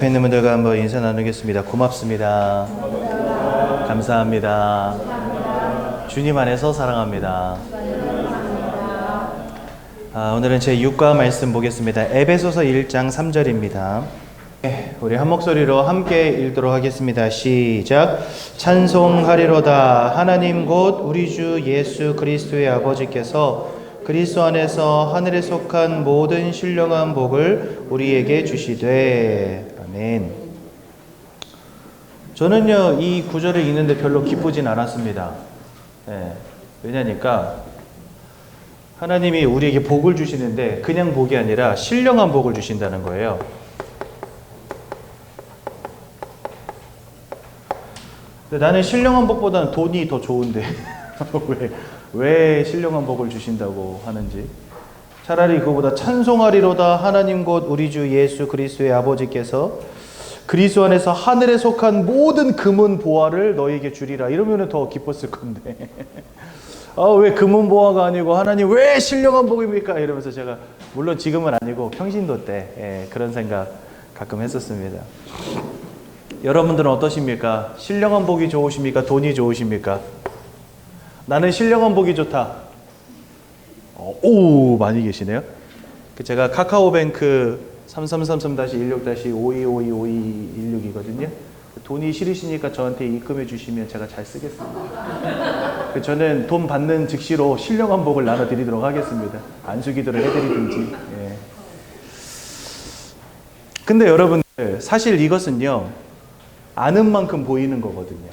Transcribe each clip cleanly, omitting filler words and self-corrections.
옆에 있는 분들과 한번 인사 나누겠습니다. 고맙습니다. 감사합니다. 주님 안에서 사랑합니다. 오늘은 제6과 말씀 보겠습니다. 에베소서 1장 3절입니다. 우리 한 목소리로 함께 읽도록 하겠습니다. 시작. 찬송하리로다. 하나님 곧 우리 주 예수 그리스도의 아버지께서 그리스도 안에서 하늘에 속한 모든 신령한 복을 우리에게 주시되. 아멘. 저는요, 이 구절을 읽는데 별로 기쁘진 않았습니다. 왜냐니까 하나님이 우리에게 복을 주시는데 그냥 복이 아니라 신령한 복을 주신다는 거예요. 근데 나는 신령한 복보다는 돈이 더 좋은데 왜 신령한 복을 주신다고 하는지. 차라리 그거보다 찬송하리로다. 하나님 곧 우리 주 예수 그리스도의 아버지께서 그리스도 안에서 하늘에 속한 모든 금은 보화를 너에게 주리라. 이러면 더 기뻤을 건데 왜 금은 보화가 아니고 하나님 왜 신령한 복입니까? 이러면서 제가 물론 지금은 아니고 평신도 때 그런 생각 가끔 했었습니다. 여러분들은 어떠십니까? 신령한 복이 좋으십니까? 돈이 좋으십니까? 나는 신령한 복이 좋다. 오, 많이 계시네요. 제가 카카오뱅크 3333-16-52525216이거든요. 돈이 싫으시니까 저한테 입금해 주시면 제가 잘 쓰겠습니다. 저는 돈 받는 즉시로 신령한 복을 나눠드리도록 하겠습니다. 안수기도를 해드리든지. 근데 여러분들, 사실 이것은요, 아는 만큼 보이는 거거든요.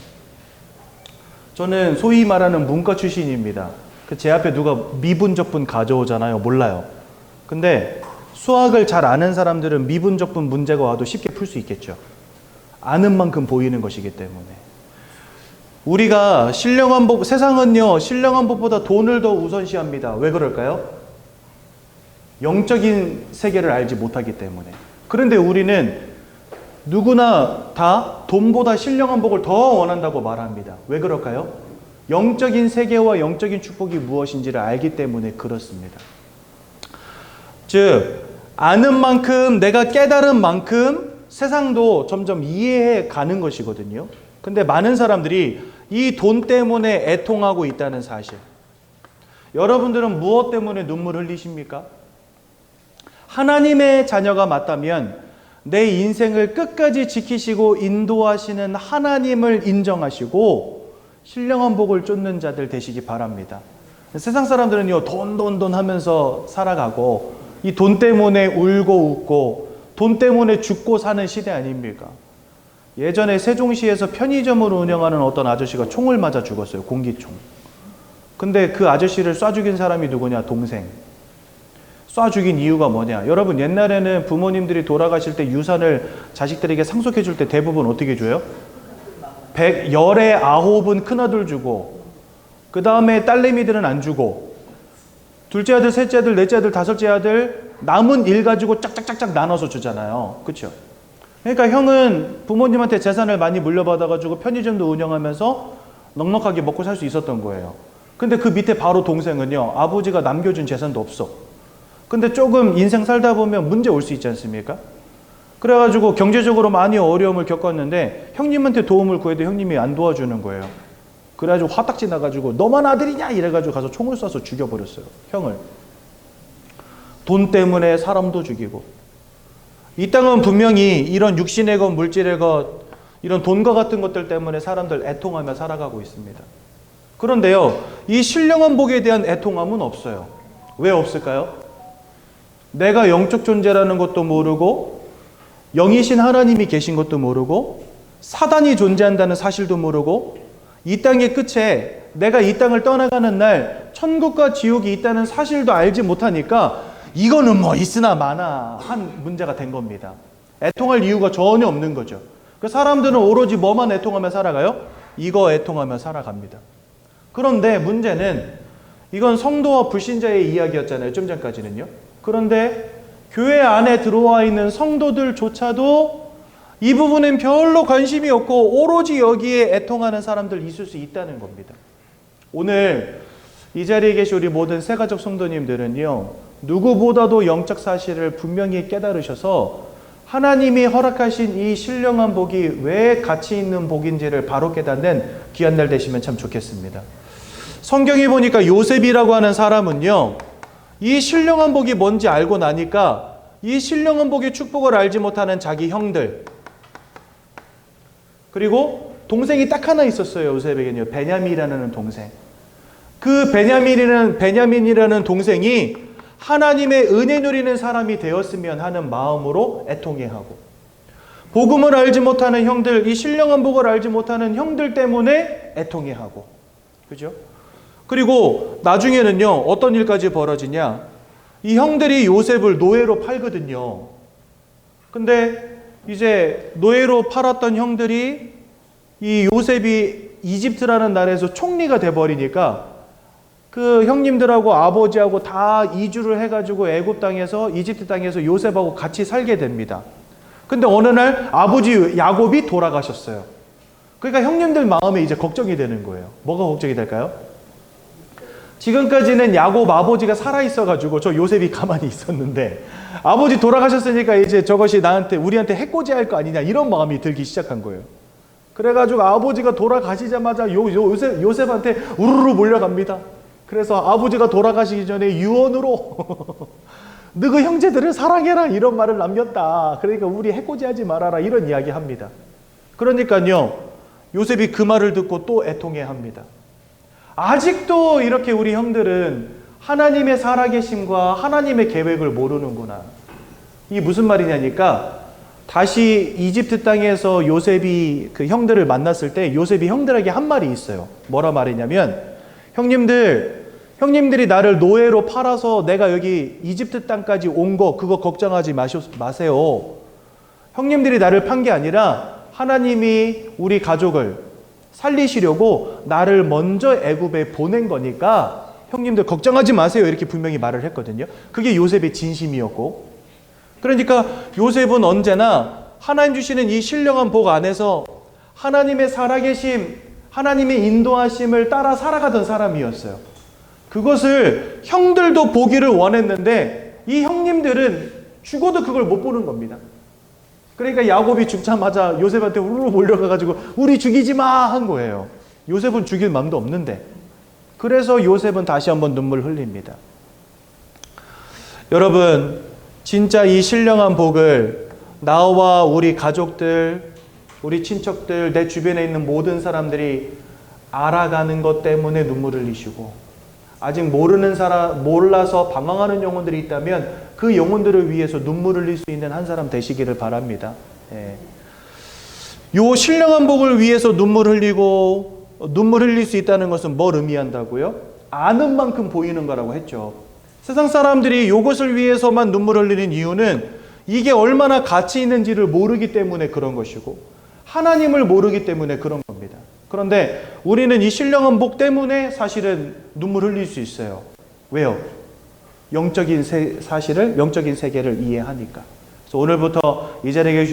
저는 소위 말하는 문과 출신입니다. 제 앞에 누가 미분적분 가져오잖아요. 몰라요. 근데 수학을 잘 아는 사람들은 미분적분 문제가 와도 쉽게 풀 수 있겠죠. 아는 만큼 보이는 것이기 때문에. 우리가 신령한 법, 세상은요, 신령한 법보다 돈을 더 우선시합니다. 왜 그럴까요? 영적인 세계를 알지 못하기 때문에. 그런데 우리는 누구나 다 돈보다 신령한 복을 더 원한다고 말합니다. 왜 그럴까요? 영적인 세계와 영적인 축복이 무엇인지를 알기 때문에 그렇습니다. 즉, 아는 만큼, 내가 깨달은 만큼 세상도 점점 이해해 가는 것이거든요. 근데 많은 사람들이 이 돈 때문에 애통하고 있다는 사실. 여러분들은 무엇 때문에 눈물 흘리십니까? 하나님의 자녀가 맞다면 내 인생을 끝까지 지키시고 인도하시는 하나님을 인정하시고 신령한 복을 쫓는 자들 되시기 바랍니다. 세상 사람들은요, 돈 하면서 살아가고 이 돈 때문에 울고 웃고 돈 때문에 죽고 사는 시대 아닙니까? 예전에 세종시에서 편의점을 운영하는 어떤 아저씨가 총을 맞아 죽었어요. 공기총. 근데 그 아저씨를 쏴 죽인 사람이 누구냐? 동생. 쏴 죽인 이유가 뭐냐? 여러분, 옛날에는 부모님들이 돌아가실 때 유산을 자식들에게 상속해 줄 때 대부분 어떻게 줘요? 10에 9은 큰아들 주고, 그 다음에 딸내미들은 안 주고, 둘째 아들, 셋째 아들, 넷째 아들, 다섯째 아들 남은 일 가지고 짝짝짝짝 나눠서 주잖아요. 그렇죠? 그러니까 형은 부모님한테 재산을 많이 물려받아가지고 편의점도 운영하면서 넉넉하게 먹고 살 수 있었던 거예요. 근데 그 밑에 바로 동생은요, 아버지가 남겨준 재산도 없어. 근데 조금 인생 살다 보면 문제 올 수 있지 않습니까? 그래가지고 경제적으로 많이 어려움을 겪었는데 형님한테 도움을 구해도 형님이 안 도와주는 거예요. 그래가지고 화딱지 나가지고 너만 아들이냐? 이래가지고 가서 총을 쏴서 죽여버렸어요. 형을. 돈 때문에 사람도 죽이고. 이 땅은 분명히 이런 육신의 것, 물질의 것, 이런 돈과 같은 것들 때문에 사람들 애통하며 살아가고 있습니다. 그런데요, 이 신령한 복에 대한 애통함은 없어요. 왜 없을까요? 내가 영적 존재라는 것도 모르고 영이신 하나님이 계신 것도 모르고 사단이 존재한다는 사실도 모르고 이 땅의 끝에 내가 이 땅을 떠나가는 날 천국과 지옥이 있다는 사실도 알지 못하니까 이거는 뭐 있으나 마나 한 문제가 된 겁니다. 애통할 이유가 전혀 없는 거죠. 그 사람들은 오로지 뭐만 애통하며 살아가요? 이거 애통하며 살아갑니다. 그런데 문제는 이건 성도와 불신자의 이야기였잖아요. 좀 전까지는요. 그런데 교회 안에 들어와 있는 성도들조차도 이 부분엔 별로 관심이 없고 오로지 여기에 애통하는 사람들 있을 수 있다는 겁니다. 오늘 이 자리에 계신 우리 모든 새가족 성도님들은요, 누구보다도 영적 사실을 분명히 깨달으셔서 하나님이 허락하신 이 신령한 복이 왜 가치 있는 복인지를 바로 깨닫는 귀한 날 되시면 참 좋겠습니다. 성경에 보니까 요셉이라고 하는 사람은요, 이 신령한 복이 뭔지 알고 나니까 이 신령한 복의 축복을 알지 못하는 자기 형들, 그리고 동생이 딱 하나 있었어요. 요셉에게는요, 베냐민이라는 동생. 그 베냐민이라는 동생이 하나님의 은혜 누리는 사람이 되었으면 하는 마음으로 애통해하고, 복음을 알지 못하는 형들, 이 신령한 복을 알지 못하는 형들 때문에 애통해하고, 그죠? 그리고 나중에는요, 어떤 일까지 벌어지냐, 이 형들이 요셉을 노예로 팔거든요. 근데 이제 노예로 팔았던 형들이 이 요셉이 이집트라는 나라에서 총리가 돼버리니까 그 형님들하고 아버지하고 다 이주를 해가지고 애굽 땅에서, 이집트 땅에서 요셉하고 같이 살게 됩니다. 근데 어느 날 아버지 야곱이 돌아가셨어요. 그러니까 형님들 마음에 이제 걱정이 되는 거예요. 뭐가 걱정이 될까요? 지금까지는 야곱 아버지가 살아있어가지고 저 요셉이 가만히 있었는데, 아버지 돌아가셨으니까 이제 저것이 우리한테 해코지할 거 아니냐, 이런 마음이 들기 시작한 거예요. 그래가지고 아버지가 돌아가시자마자 요셉한테 우르르 몰려갑니다. 그래서 아버지가 돌아가시기 전에 유언으로 너희 형제들을 사랑해라, 이런 말을 남겼다. 그러니까 우리 해코지하지 말아라, 이런 이야기 합니다. 그러니까요, 요셉이 그 말을 듣고 또 애통해합니다. 아직도 이렇게 우리 형들은 하나님의 살아계심과 하나님의 계획을 모르는구나. 이게 무슨 말이냐니까, 다시 이집트 땅에서 요셉이 그 형들을 만났을 때 요셉이 형들에게 한 말이 있어요. 뭐라 말이냐면, 형님들이 나를 노예로 팔아서 내가 여기 이집트 땅까지 온 거, 그거 걱정하지 마세요. 형님들이 나를 판 게 아니라 하나님이 우리 가족을 살리시려고 나를 먼저 애굽에 보낸 거니까 형님들 걱정하지 마세요. 이렇게 분명히 말을 했거든요. 그게 요셉의 진심이었고, 그러니까 요셉은 언제나 하나님 주시는 이 신령한 복 안에서 하나님의 살아계심, 하나님의 인도하심을 따라 살아가던 사람이었어요. 그것을 형들도 보기를 원했는데 이 형님들은 죽어도 그걸 못 보는 겁니다. 그러니까 야곱이 죽자마자 요셉한테 우르르 몰려가가지고 우리 죽이지 마 한 거예요. 요셉은 죽일 마음도 없는데. 그래서 요셉은 다시 한번 눈물 흘립니다. 여러분, 진짜 이 신령한 복을 나와 우리 가족들, 우리 친척들, 내 주변에 있는 모든 사람들이 알아가는 것 때문에 눈물을 흘리시고, 아직 몰라서 방황하는 영혼들이 있다면 그 영혼들을 위해서 눈물을 흘릴 수 있는 한 사람 되시기를 바랍니다. 요 신령한 복을 위해서 눈물 흘릴 수 있다는 것은 뭘 의미한다고요? 아는 만큼 보이는 거라고 했죠. 세상 사람들이 이것을 위해서만 눈물 흘리는 이유는 이게 얼마나 가치 있는지를 모르기 때문에 그런 것이고, 하나님을 모르기 때문에 그런 겁니다. 그런데 우리는 이 신령한 복 때문에 사실은 눈물 흘릴 수 있어요. 왜요? 영적인 세계를 이해하니까. 그래서 오늘부터 이 자리에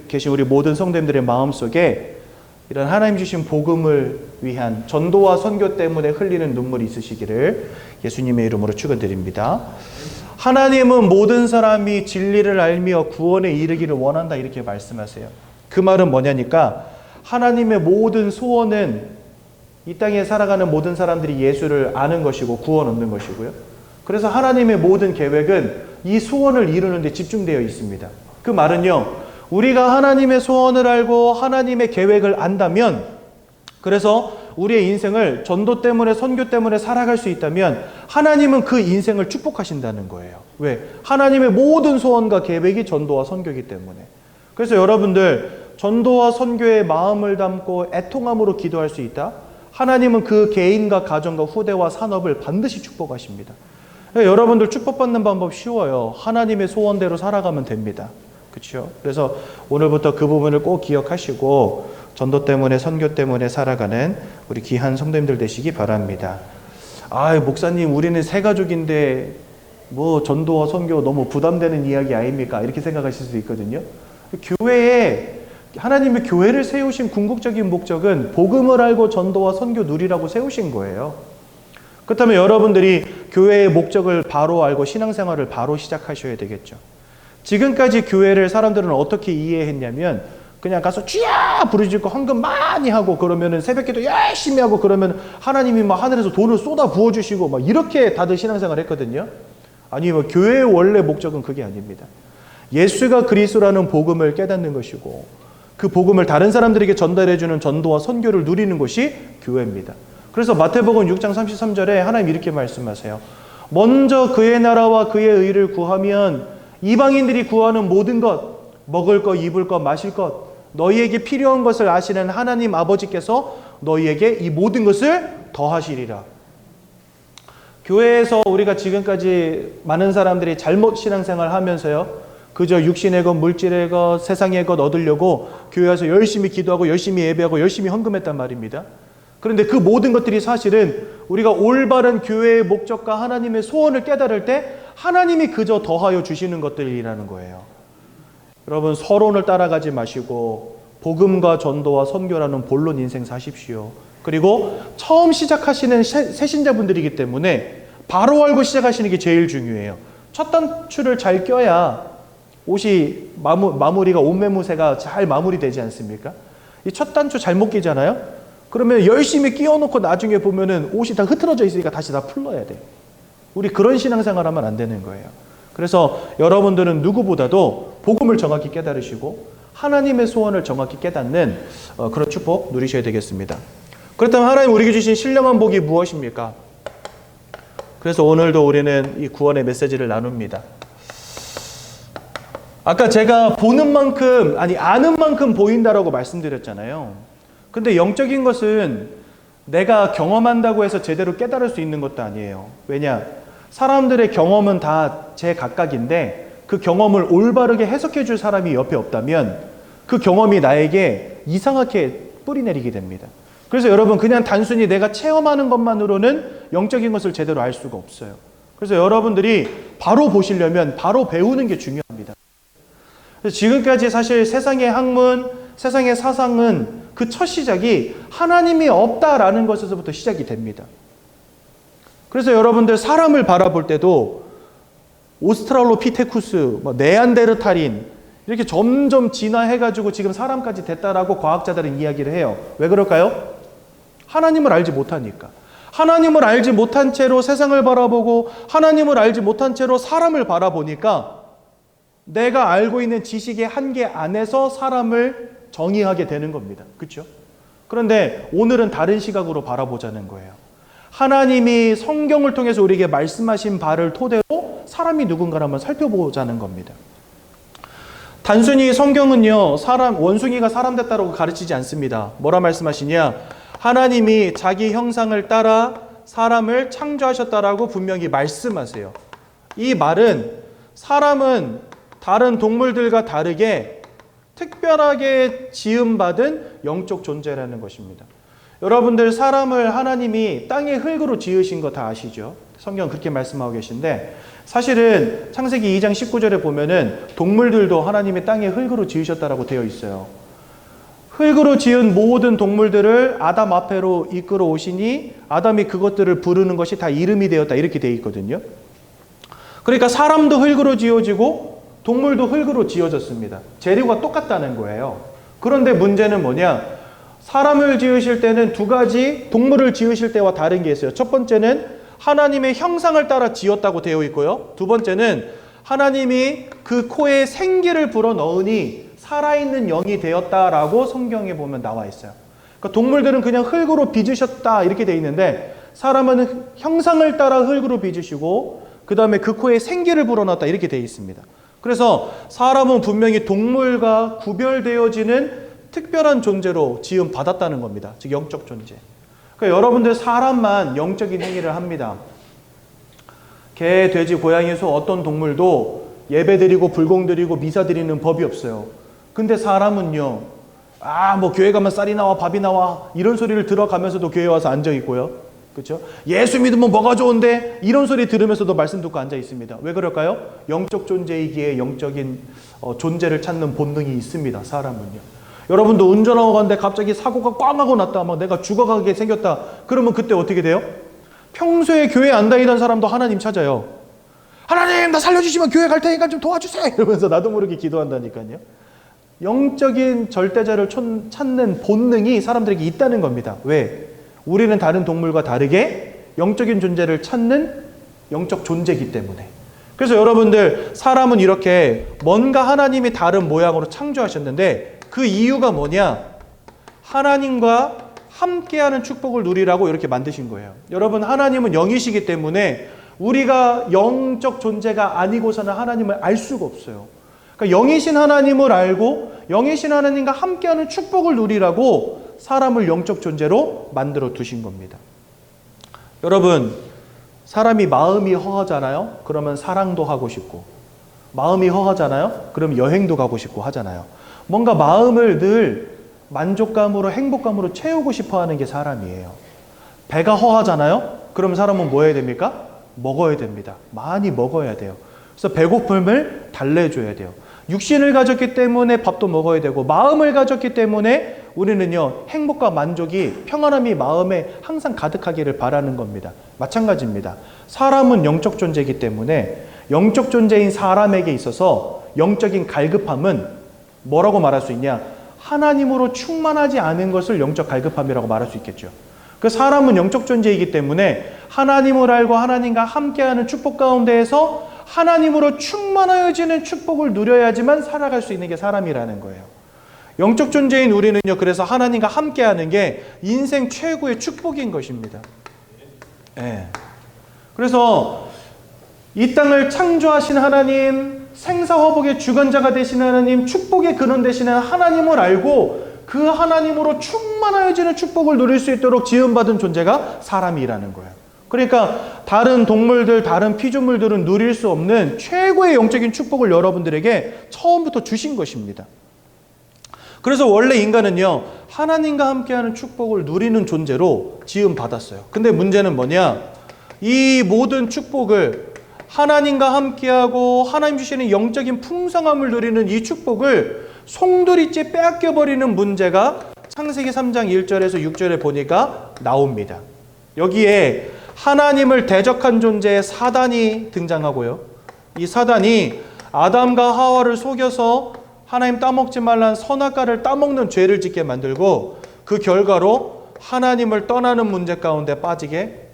계신 우리 모든 성도님들의 마음속에 이런 하나님 주신 복음을 위한 전도와 선교 때문에 흘리는 눈물이 있으시기를 예수님의 이름으로 축원드립니다. 하나님은 모든 사람이 진리를 알며 구원에 이르기를 원한다, 이렇게 말씀하세요. 그 말은 뭐냐니까, 하나님의 모든 소원은 이 땅에 살아가는 모든 사람들이 예수를 아는 것이고 구원 얻는 것이고요. 그래서 하나님의 모든 계획은 이 소원을 이루는 데 집중되어 있습니다. 그 말은요, 우리가 하나님의 소원을 알고 하나님의 계획을 안다면, 그래서 우리의 인생을 전도 때문에 선교 때문에 살아갈 수 있다면 하나님은 그 인생을 축복하신다는 거예요. 왜? 하나님의 모든 소원과 계획이 전도와 선교이기 때문에. 그래서 여러분들, 전도와 선교에 마음을 담고 애통함으로 기도할 수 있다? 하나님은 그 개인과 가정과 후대와 산업을 반드시 축복하십니다. 여러분들 축복받는 방법 쉬워요. 하나님의 소원대로 살아가면 됩니다. 그렇죠? 그래서 오늘부터 그 부분을 꼭 기억하시고 전도 때문에 선교 때문에 살아가는 우리 귀한 성도님들 되시기 바랍니다. 목사님, 우리는 새 가족인데 뭐 전도와 선교 너무 부담되는 이야기 아닙니까? 이렇게 생각하실 수도 있거든요. 교회에 하나님의 교회를 세우신 궁극적인 목적은 복음을 알고 전도와 선교 누리라고 세우신 거예요. 그렇다면 여러분들이 교회의 목적을 바로 알고 신앙생활을 바로 시작하셔야 되겠죠. 지금까지 교회를 사람들은 어떻게 이해했냐면 그냥 가서 쥐야 부르짖고 헌금 많이 하고 그러면은 새벽기도 열심히 하고 그러면 하나님이 막 하늘에서 돈을 쏟아 부어주시고 막 이렇게 다들 신앙생활을 했거든요. 아니 뭐 교회의 원래 목적은 그게 아닙니다. 예수가 그리스도라는 복음을 깨닫는 것이고 그 복음을 다른 사람들에게 전달해주는 전도와 선교를 누리는 것이 교회입니다. 그래서 마태복음 6장 33절에 하나님 이렇게 말씀하세요. 먼저 그의 나라와 그의 의를 구하면 이방인들이 구하는 모든 것, 먹을 것, 입을 것, 마실 것, 너희에게 필요한 것을 아시는 하나님 아버지께서 너희에게 이 모든 것을 더하시리라. 교회에서 우리가 지금까지 많은 사람들이 잘못 신앙생활 하면서요, 그저 육신의 것, 물질의 것, 세상의 것 얻으려고 교회에서 열심히 기도하고 열심히 예배하고 열심히 헌금했단 말입니다. 그런데 그 모든 것들이 사실은 우리가 올바른 교회의 목적과 하나님의 소원을 깨달을 때 하나님이 그저 더하여 주시는 것들이라는 거예요. 여러분, 서론을 따라가지 마시고 복음과 전도와 선교라는 본론 인생 사십시오. 그리고 처음 시작하시는 새신자분들이기 때문에 바로 알고 시작하시는 게 제일 중요해요. 첫 단추를 잘 껴야 옷이 마무리가 옷매무새가 잘 마무리되지 않습니까? 이 첫 단추 잘못 끼잖아요? 그러면 열심히 끼워놓고 나중에 보면은 옷이 다 흐트러져 있으니까 다시 다 풀러야 돼. 우리 그런 신앙생활 하면 안 되는 거예요. 그래서 여러분들은 누구보다도 복음을 정확히 깨달으시고 하나님의 소원을 정확히 깨닫는 그런 축복 누리셔야 되겠습니다. 그렇다면 하나님 우리에게 주신 신령한 복이 무엇입니까? 그래서 오늘도 우리는 이 구원의 메시지를 나눕니다. 아까 제가 보는 만큼, 아는 만큼 보인다라고 말씀드렸잖아요. 근데 영적인 것은 내가 경험한다고 해서 제대로 깨달을 수 있는 것도 아니에요. 왜냐? 사람들의 경험은 다 제각각인데 그 경험을 올바르게 해석해 줄 사람이 옆에 없다면 그 경험이 나에게 이상하게 뿌리내리게 됩니다. 그래서 여러분, 그냥 단순히 내가 체험하는 것만으로는 영적인 것을 제대로 알 수가 없어요. 그래서 여러분들이 바로 보시려면 바로 배우는 게 중요합니다. 그래서 지금까지 사실 세상의 학문, 세상의 사상은 그 첫 시작이 하나님이 없다라는 것에서부터 시작이 됩니다. 그래서 여러분들 사람을 바라볼 때도 오스트랄로피테쿠스, 네안데르탈인 이렇게 점점 진화해가지고 지금 사람까지 됐다라고 과학자들은 이야기를 해요. 왜 그럴까요? 하나님을 알지 못하니까. 하나님을 알지 못한 채로 세상을 바라보고 하나님을 알지 못한 채로 사람을 바라보니까 내가 알고 있는 지식의 한계 안에서 사람을 정의하게 되는 겁니다. 그렇죠? 그런데 오늘은 다른 시각으로 바라보자는 거예요. 하나님이 성경을 통해서 우리에게 말씀하신 바를 토대로 사람이 누군가를 한번 살펴보자는 겁니다. 단순히 성경은요, 원숭이가 사람 됐다고 가르치지 않습니다. 뭐라 말씀하시냐? 하나님이 자기 형상을 따라 사람을 창조하셨다라고 분명히 말씀하세요. 이 말은 사람은 다른 동물들과 다르게 특별하게 지음받은 영적 존재라는 것입니다. 여러분들, 사람을 하나님이 땅의 흙으로 지으신 거 다 아시죠? 성경 그렇게 말씀하고 계신데 사실은 창세기 2장 19절에 보면은 동물들도 하나님이 땅의 흙으로 지으셨다라고 되어 있어요. 흙으로 지은 모든 동물들을 아담 앞에로 이끌어 오시니 아담이 그것들을 부르는 것이 다 이름이 되었다, 이렇게 되어 있거든요. 그러니까 사람도 흙으로 지어지고 동물도 흙으로 지어졌습니다. 재료가 똑같다는 거예요. 그런데 문제는 뭐냐? 사람을 지으실 때는 두 가지, 동물을 지으실 때와 다른 게 있어요. 첫 번째는 하나님의 형상을 따라 지었다고 되어 있고요. 두 번째는 하나님이 그 코에 생기를 불어넣으니 살아있는 영이 되었다라고 성경에 보면 나와 있어요. 그러니까 동물들은 그냥 흙으로 빚으셨다 이렇게 되어 있는데 사람은 형상을 따라 흙으로 빚으시고 그 다음에 그 코에 생기를 불어넣었다 이렇게 되어 있습니다. 그래서 사람은 분명히 동물과 구별되어지는 특별한 존재로 지음 받았다는 겁니다. 즉 영적 존재. 그러니까 여러분들, 사람만 영적인 행위를 합니다. 개, 돼지, 고양이, 소 어떤 동물도 예배드리고 불공드리고 미사드리는 법이 없어요. 근데 사람은요, 뭐 교회 가면 쌀이 나와 밥이 나와 이런 소리를 들어가면서도 교회 와서 앉아 있고요. 그렇죠? 예수 믿으면 뭐가 좋은데 이런 소리 들으면서도 말씀 듣고 앉아 있습니다. 왜 그럴까요? 영적 존재이기에 영적인 존재를 찾는 본능이 있습니다. 사람은요. 여러분도 운전하고 가는데 갑자기 사고가 꽝 하고 났다, 막 내가 죽어가게 생겼다, 그러면 그때 어떻게 돼요? 평소에 교회 안 다니던 사람도 하나님 찾아요. 하나님 나 살려주시면 교회 갈 테니까 좀 도와주세요 이러면서 나도 모르게 기도한다니까요. 영적인 절대자를 찾는 본능이 사람들에게 있다는 겁니다. 왜? 우리는 다른 동물과 다르게 영적인 존재를 찾는 영적 존재이기 때문에. 그래서 여러분들, 사람은 이렇게 뭔가 하나님이 다른 모양으로 창조하셨는데 그 이유가 뭐냐? 하나님과 함께하는 축복을 누리라고 이렇게 만드신 거예요. 여러분, 하나님은 영이시기 때문에 우리가 영적 존재가 아니고서는 하나님을 알 수가 없어요. 그러니까 영이신 하나님을 알고 영이신 하나님과 함께하는 축복을 누리라고 사람을 영적 존재로 만들어 두신 겁니다. 여러분, 사람이 마음이 허하잖아요. 그러면 사랑도 하고 싶고, 마음이 허하잖아요. 그럼 여행도 가고 싶고 하잖아요. 뭔가 마음을 늘 만족감으로 행복감으로 채우고 싶어 하는 게 사람이에요. 배가 허하잖아요. 그럼 사람은 뭐 해야 됩니까? 먹어야 됩니다. 많이 먹어야 돼요. 그래서 배고픔을 달래줘야 돼요. 육신을 가졌기 때문에 밥도 먹어야 되고, 마음을 가졌기 때문에 우리는요, 행복과 만족이, 평안함이 마음에 항상 가득하기를 바라는 겁니다. 마찬가지입니다. 사람은 영적 존재이기 때문에 영적 존재인 사람에게 있어서 영적인 갈급함은 뭐라고 말할 수 있냐? 하나님으로 충만하지 않은 것을 영적 갈급함이라고 말할 수 있겠죠. 그 사람은 영적 존재이기 때문에 하나님을 알고 하나님과 함께하는 축복 가운데에서 하나님으로 충만하여지는 축복을 누려야지만 살아갈 수 있는 게 사람이라는 거예요. 영적 존재인 우리는요, 그래서 하나님과 함께하는 게 인생 최고의 축복인 것입니다. 예. 그래서 이 땅을 창조하신 하나님, 생사화복의 주관자가 되신 하나님, 축복의 근원 되시는 하나님을 알고 그 하나님으로 충만하여지는 축복을 누릴 수 있도록 지음받은 존재가 사람이라는 거예요. 그러니까 다른 동물들, 다른 피조물들은 누릴 수 없는 최고의 영적인 축복을 여러분들에게 처음부터 주신 것입니다. 그래서 원래 인간은요, 하나님과 함께하는 축복을 누리는 존재로 지음받았어요. 근데 문제는 뭐냐? 이 모든 축복을, 하나님과 함께하고 하나님 주시는 영적인 풍성함을 누리는 이 축복을 송두리째 빼앗겨버리는 문제가 창세기 3장 1절에서 6절에 보니까 나옵니다. 여기에 하나님을 대적한 존재의 사단이 등장하고요. 이 사단이 아담과 하와를 속여서 하나님 따먹지 말라는 선악과를 따먹는 죄를 짓게 만들고, 그 결과로 하나님을 떠나는 문제 가운데 빠지게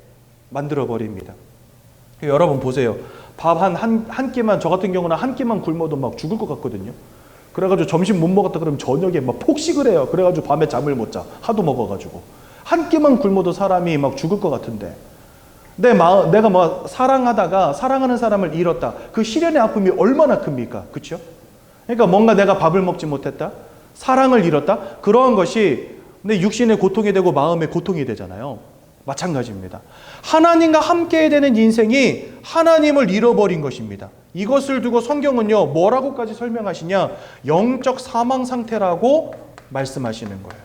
만들어버립니다. 여러분 보세요. 밥 한 끼만, 저 같은 경우는 한 끼만 굶어도 막 죽을 것 같거든요. 그래가지고 점심 못 먹었다 그러면 저녁에 막 폭식을 해요. 그래가지고 밤에 잠을 못 자. 하도 먹어가지고. 한 끼만 굶어도 사람이 막 죽을 것 같은데, 내가 뭐 사랑하다가 사랑하는 사람을 잃었다. 그 시련의 아픔이 얼마나 큽니까? 그렇죠? 그러니까 뭔가 내가 밥을 먹지 못했다, 사랑을 잃었다, 그러한 것이 내 육신의 고통이 되고 마음의 고통이 되잖아요. 마찬가지입니다. 하나님과 함께 되는 인생이 하나님을 잃어버린 것입니다. 이것을 두고 성경은요, 뭐라고까지 설명하시냐? 영적 사망 상태라고 말씀하시는 거예요.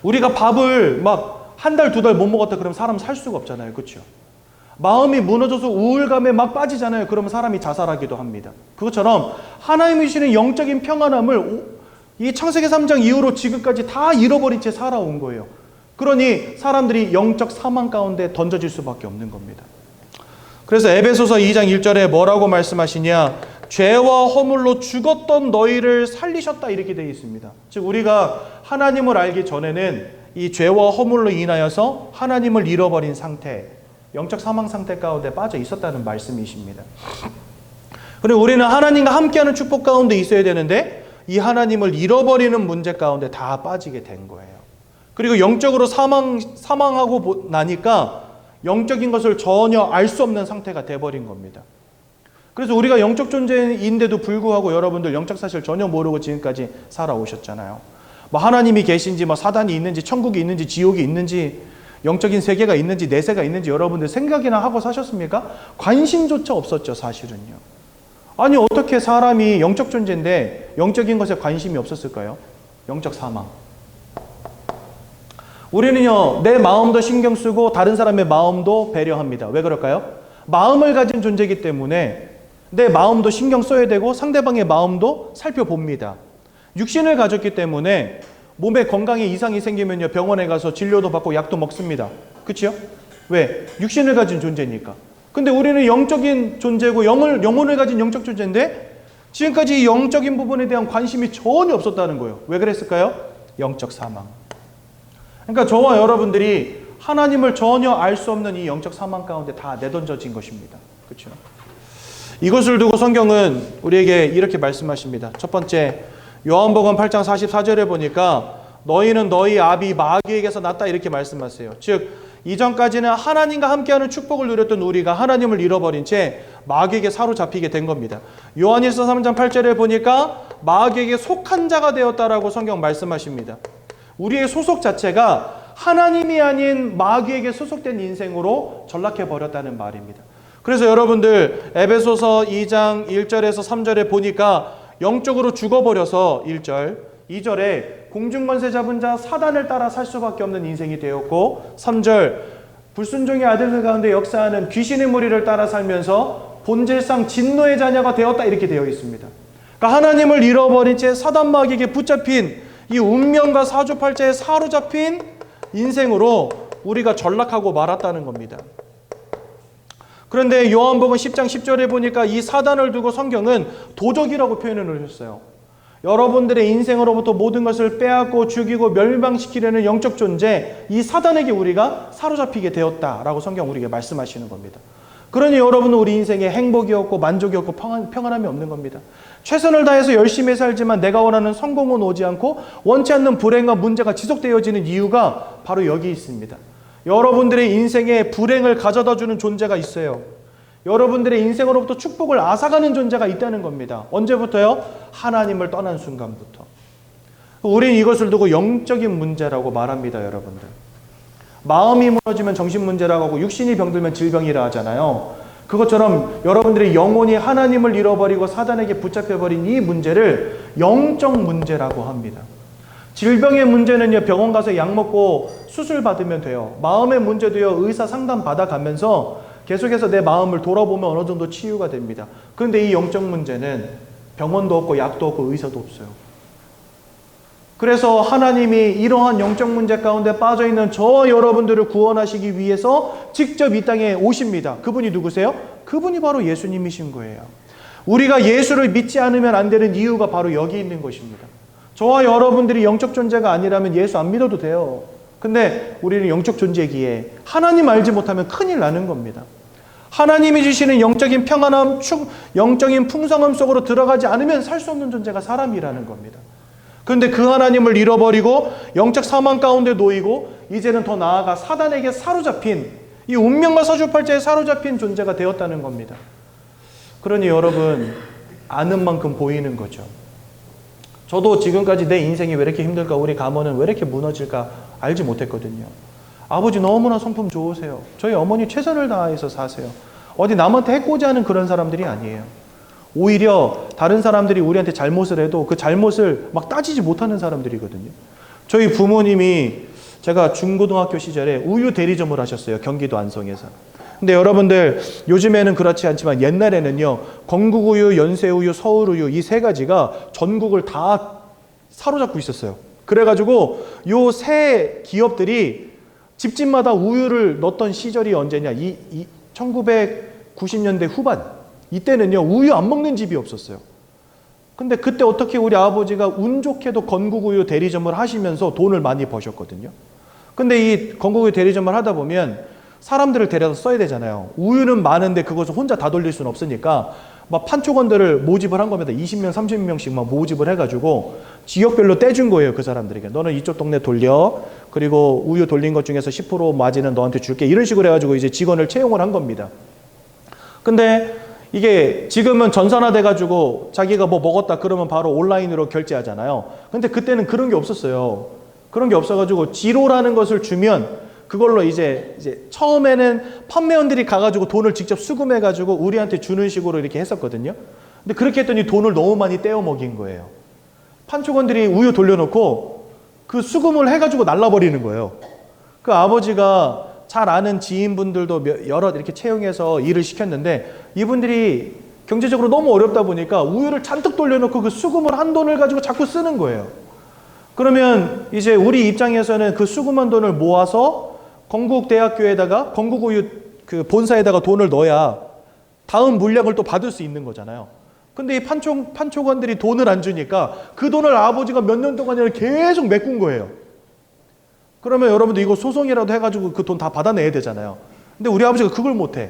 우리가 밥을 막 한 달, 두 달 못 먹었다 그러면 사람 살 수가 없잖아요. 그렇죠? 마음이 무너져서 우울감에 막 빠지잖아요. 그러면 사람이 자살하기도 합니다. 그것처럼 하나님이 주시는 영적인 평안함을 이 창세기 3장 이후로 지금까지 다 잃어버린 채 살아온 거예요. 그러니 사람들이 영적 사망 가운데 던져질 수밖에 없는 겁니다. 그래서 에베소서 2장 1절에 뭐라고 말씀하시냐? 죄와 허물로 죽었던 너희를 살리셨다, 이렇게 되어 있습니다. 즉 우리가 하나님을 알기 전에는 이 죄와 허물로 인하여서 하나님을 잃어버린 상태, 영적 사망 상태 가운데 빠져 있었다는 말씀이십니다. 그리고 우리는 하나님과 함께하는 축복 가운데 있어야 되는데 이 하나님을 잃어버리는 문제 가운데 다 빠지게 된 거예요. 그리고 영적으로 사망하고 나니까 영적인 것을 전혀 알 수 없는 상태가 돼버린 겁니다. 그래서 우리가 영적 존재인데도 불구하고 여러분들 영적 사실 전혀 모르고 지금까지 살아오셨잖아요. 뭐 하나님이 계신지, 뭐 사단이 있는지, 천국이 있는지, 지옥이 있는지, 영적인 세계가 있는지, 내세가 있는지 여러분들 생각이나 하고 사셨습니까? 관심조차 없었죠, 사실은요. 아니 어떻게 사람이 영적 존재인데 영적인 것에 관심이 없었을까요? 영적 사망. 우리는요, 내 마음도 신경 쓰고 다른 사람의 마음도 배려합니다. 왜 그럴까요? 마음을 가진 존재이기 때문에 내 마음도 신경 써야 되고 상대방의 마음도 살펴봅니다. 육신을 가졌기 때문에 몸에 건강에 이상이 생기면요, 병원에 가서 진료도 받고 약도 먹습니다. 그렇죠? 왜? 육신을 가진 존재니까. 근데 우리는 영적인 존재고 영혼을 가진 영적 존재인데 지금까지 이 영적인 부분에 대한 관심이 전혀 없었다는 거예요. 왜 그랬을까요? 영적 사망. 그러니까 저와 여러분들이 하나님을 전혀 알 수 없는 이 영적 사망 가운데 다 내던져진 것입니다. 그렇죠? 이것을 두고 성경은 우리에게 이렇게 말씀하십니다. 첫 번째, 요한복음 8장 44절에 보니까 너희는 너희 아비 마귀에게서 났다 이렇게 말씀하세요. 즉 이전까지는 하나님과 함께하는 축복을 누렸던 우리가 하나님을 잃어버린 채 마귀에게 사로잡히게 된 겁니다. 요한일서 3장 8절에 보니까 마귀에게 속한 자가 되었다라고 성경 말씀하십니다. 우리의 소속 자체가 하나님이 아닌 마귀에게 소속된 인생으로 전락해 버렸다는 말입니다. 그래서 여러분들 에베소서 2장 1절에서 3절에 보니까 영적으로 죽어버려서 1절, 2절에 공중권세 잡은 자 사단을 따라 살 수밖에 없는 인생이 되었고 3절 불순종의 아들들 가운데 역사하는 귀신의 무리를 따라 살면서 본질상 진노의 자녀가 되었다 이렇게 되어 있습니다. 그러니까 하나님을 잃어버린 채 사단 마귀에게 붙잡힌 이 운명과 사주팔자에 사로잡힌 인생으로 우리가 전락하고 말았다는 겁니다. 그런데 요한복음 10장 10절에 보니까 이 사단을 두고 성경은 도적이라고 표현을 하셨어요. 여러분들의 인생으로부터 모든 것을 빼앗고 죽이고 멸망시키려는 영적 존재 이 사단에게 우리가 사로잡히게 되었다라고 성경 우리에게 말씀하시는 겁니다. 그러니 여러분은 우리 인생에 행복이 없고 만족이 없고 평안함이 없는 겁니다. 최선을 다해서 열심히 살지만 내가 원하는 성공은 오지 않고 원치 않는 불행과 문제가 지속되어지는 이유가 바로 여기 있습니다. 여러분들의 인생에 불행을 가져다주는 존재가 있어요. 여러분들의 인생으로부터 축복을 앗아가는 존재가 있다는 겁니다. 언제부터요? 하나님을 떠난 순간부터. 우리는 이것을 두고 영적인 문제라고 말합니다, 여러분들. 마음이 무너지면 정신 문제라고 하고 육신이 병들면 질병이라 하잖아요. 그것처럼 여러분들의 영혼이 하나님을 잃어버리고 사단에게 붙잡혀버린 이 문제를 영적 문제라고 합니다. 질병의 문제는요, 병원 가서 약 먹고 수술 받으면 돼요. 마음의 문제도요, 의사 상담 받아가면서 계속해서 내 마음을 돌아보면 어느 정도 치유가 됩니다. 그런데 이 영적 문제는 병원도 없고 약도 없고 의사도 없어요. 그래서 하나님이 이러한 영적 문제 가운데 빠져있는 저와 여러분들을 구원하시기 위해서 직접 이 땅에 오십니다. 그분이 누구세요? 그분이 바로 예수님이신 거예요. 우리가 예수를 믿지 않으면 안 되는 이유가 바로 여기 있는 것입니다. 저와 여러분들이 영적 존재가 아니라면 예수 안 믿어도 돼요. 근데 우리는 영적 존재기에 하나님 알지 못하면 큰일 나는 겁니다. 하나님이 주시는 영적인 평안함, 영적인 풍성함 속으로 들어가지 않으면 살 수 없는 존재가 사람이라는 겁니다. 그런데 그 하나님을 잃어버리고 영적 사망 가운데 놓이고 이제는 더 나아가 사단에게 사로잡힌 이 운명과 사주팔자에 사로잡힌 존재가 되었다는 겁니다. 그러니 여러분 아는 만큼 보이는 거죠. 저도 지금까지 내 인생이 왜 이렇게 힘들까, 우리 가문은 왜 이렇게 무너질까 알지 못했거든요. 아버지 너무나 성품 좋으세요. 저희 어머니 최선을 다해서 사세요. 어디 남한테 해코지 하는 그런 사람들이 아니에요. 오히려 다른 사람들이 우리한테 잘못을 해도 그 잘못을 막 따지지 못하는 사람들이거든요. 저희 부모님이 제가 중고등학교 시절에 우유 대리점을 하셨어요. 경기도 안성에서. 근데 여러분들 요즘에는 그렇지 않지만 옛날에는요, 건국우유, 연세우유, 서울우유 이 세 가지가 전국을 다 사로잡고 있었어요. 그래가지고 요 세 기업들이 집집마다 우유를 넣었던 시절이 언제냐, 1990년대 후반. 이때는요, 우유 안 먹는 집이 없었어요. 근데 그때 어떻게 우리 아버지가 운 좋게도 건국우유 대리점을 하시면서 돈을 많이 버셨거든요. 근데 이 건국우유 대리점을 하다 보면 사람들을 데려다 써야 되잖아요. 우유는 많은데 그것을 혼자 다 돌릴 수는 없으니까 막 판촉원들을 모집을 한 겁니다. 20명, 30명씩 막 모집을 해가지고 지역별로 떼준 거예요. 그 사람들에게. 너는 이쪽 동네 돌려. 그리고 우유 돌린 것 중에서 10% 마진은 너한테 줄게. 이런 식으로 해가지고 이제 직원을 채용을 한 겁니다. 근데 이게 지금은 전산화돼가지고 자기가 뭐 먹었다 그러면 바로 온라인으로 결제하잖아요. 근데 그때는 그런 게 없었어요. 그런 게 없어가지고 지로라는 것을 주면 그걸로 이제 처음에는 판매원들이 가가지고 돈을 직접 수금해가지고 우리한테 주는 식으로 이렇게 했었거든요. 근데 그렇게 했더니 돈을 너무 많이 떼어 먹인 거예요. 판촉원들이 우유 돌려놓고 그 수금을 해가지고 날라버리는 거예요. 그 아버지가 잘 아는 지인분들도 여러 이렇게 채용해서 일을 시켰는데 이분들이 경제적으로 너무 어렵다 보니까 우유를 잔뜩 돌려놓고 그 수금을 한 돈을 가지고 자꾸 쓰는 거예요. 그러면 이제 우리 입장에서는 그 수금한 돈을 모아서 건국대학교에다가 건국우유 그 본사에다가 돈을 넣어야 다음 물량을 또 받을 수 있는 거잖아요. 근데 이 판촉원들이 돈을 안 주니까 그 돈을 아버지가 몇 년 동안 계속 메꾼 거예요. 그러면 여러분들 이거 소송이라도 해가지고 그 돈 다 받아내야 되잖아요. 근데 우리 아버지가 그걸 못해.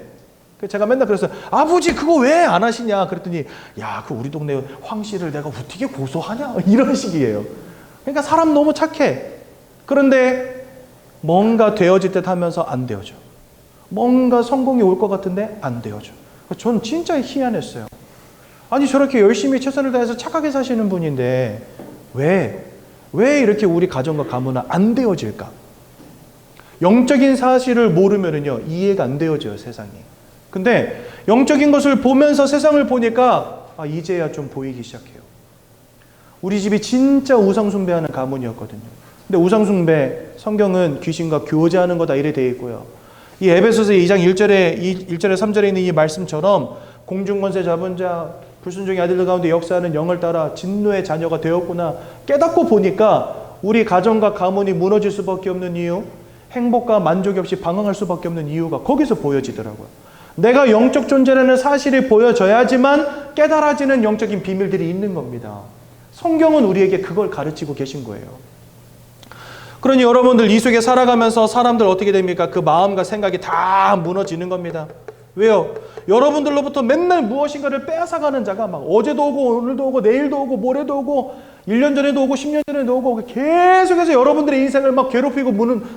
제가 맨날 그랬어요. 아버지 그거 왜 안 하시냐 그랬더니 야, 그 우리 동네 황씨를 내가 어떻게 고소하냐 이런 식이에요. 그러니까 사람 너무 착해. 그런데 뭔가 되어질 듯 하면서 안 되어져. 뭔가 성공이 올 것 같은데 안 되어져. 전 진짜 희한했어요. 아니 저렇게 열심히 최선을 다해서 착하게 사시는 분인데 왜 이렇게 우리 가정과 가문은 안 되어질까? 영적인 사실을 모르면은요 이해가 안 되어져요, 세상이. 근데 영적인 것을 보면서 세상을 보니까 이제야 좀 보이기 시작해요. 우리 집이 진짜 우상숭배하는 가문이었거든요. 근데 우상숭배, 성경은 귀신과 교제하는 거다 이래 되어 있고요. 이 에베소서 2장 1절에 3절에 있는 이 말씀처럼 공중권세 잡은 자, 불순종의 아들들 가운데 역사하는 영을 따라 진노의 자녀가 되었구나 깨닫고 보니까 우리 가정과 가문이 무너질 수밖에 없는 이유, 행복과 만족이 없이 방황할 수밖에 없는 이유가 거기서 보여지더라고요. 내가 영적 존재라는 사실이 보여져야지만 깨달아지는 영적인 비밀들이 있는 겁니다. 성경은 우리에게 그걸 가르치고 계신 거예요. 그러니 여러분들 이 속에 살아가면서 사람들 어떻게 됩니까? 그 마음과 생각이 다 무너지는 겁니다. 왜요? 여러분들로부터 맨날 무엇인가를 빼앗아가는 자가 막 어제도 오고 오늘도 오고 내일도 오고 모레도 오고 1년 전에도 오고 10년 전에도 오고 계속해서 여러분들의 인생을 막 괴롭히고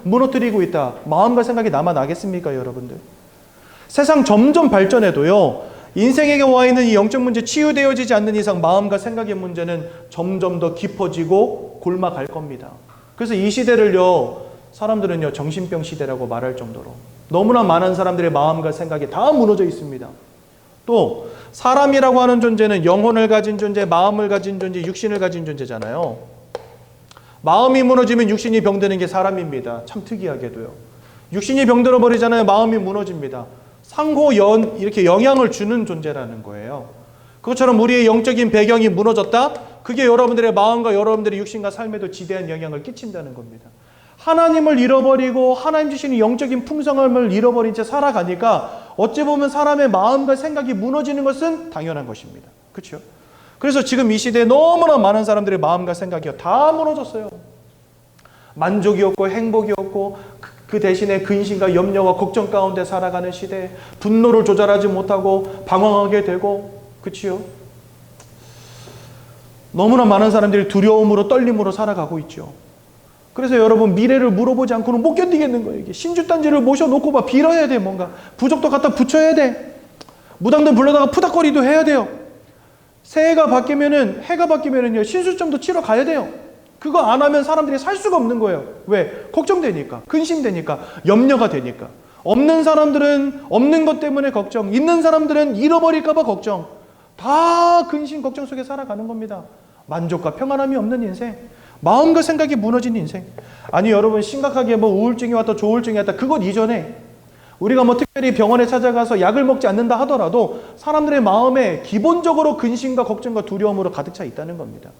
무너뜨리고 있다. 마음과 생각이 남아나겠습니까, 여러분들? 세상 점점 발전해도요, 인생에게 와 있는 이 영적 문제 치유되어지지 않는 이상 마음과 생각의 문제는 점점 더 깊어지고 골마갈 겁니다. 그래서 이 시대를요, 사람들은요, 정신병 시대라고 말할 정도로 너무나 많은 사람들의 마음과 생각이 다 무너져 있습니다. 또 사람이라고 하는 존재는 영혼을 가진 존재, 마음을 가진 존재, 육신을 가진 존재잖아요. 마음이 무너지면 육신이 병드는 게 사람입니다. 참 특이하게도요. 육신이 병들어 버리잖아요. 마음이 무너집니다. 이렇게 영향을 주는 존재라는 거예요. 그것처럼 우리의 영적인 배경이 무너졌다? 그게 여러분들의 마음과 여러분들의 육신과 삶에도 지대한 영향을 끼친다는 겁니다. 하나님을 잃어버리고 하나님 주시는 영적인 풍성함을 잃어버린 채 살아가니까 어찌 보면 사람의 마음과 생각이 무너지는 것은 당연한 것입니다. 그렇죠? 그래서 지금 이 시대에 너무나 많은 사람들의 마음과 생각이 다 무너졌어요. 만족이 없고 행복이 없고 그 대신에 근심과 염려와 걱정 가운데 살아가는 시대에 분노를 조절하지 못하고 방황하게 되고, 그치요? 너무나 많은 사람들이 두려움으로 떨림으로 살아가고 있죠. 그래서 여러분 미래를 물어보지 않고는 못 견디겠는 거예요. 이게 신주단지를 모셔놓고 막 빌어야 돼. 뭔가 부적도 갖다 붙여야 돼. 무당들 불러다가 푸닥거리도 해야 돼요. 새해가 바뀌면은 해가 바뀌면은요 신수점도 치러 가야 돼요. 그거 안 하면 사람들이 살 수가 없는 거예요. 왜? 걱정되니까, 근심되니까, 염려가 되니까. 없는 사람들은 없는 것 때문에 걱정, 있는 사람들은 잃어버릴까 봐 걱정. 다 근심, 걱정 속에 살아가는 겁니다. 만족과 평안함이 없는 인생, 마음과 생각이 무너진 인생. 아니 여러분 심각하게 뭐 우울증이 왔다 조울증이 왔다 그것 이전에 우리가 뭐 특별히 병원에 찾아가서 약을 먹지 않는다 하더라도 사람들의 마음에 기본적으로 근심과 걱정과 두려움으로 가득 차 있다는 겁니다.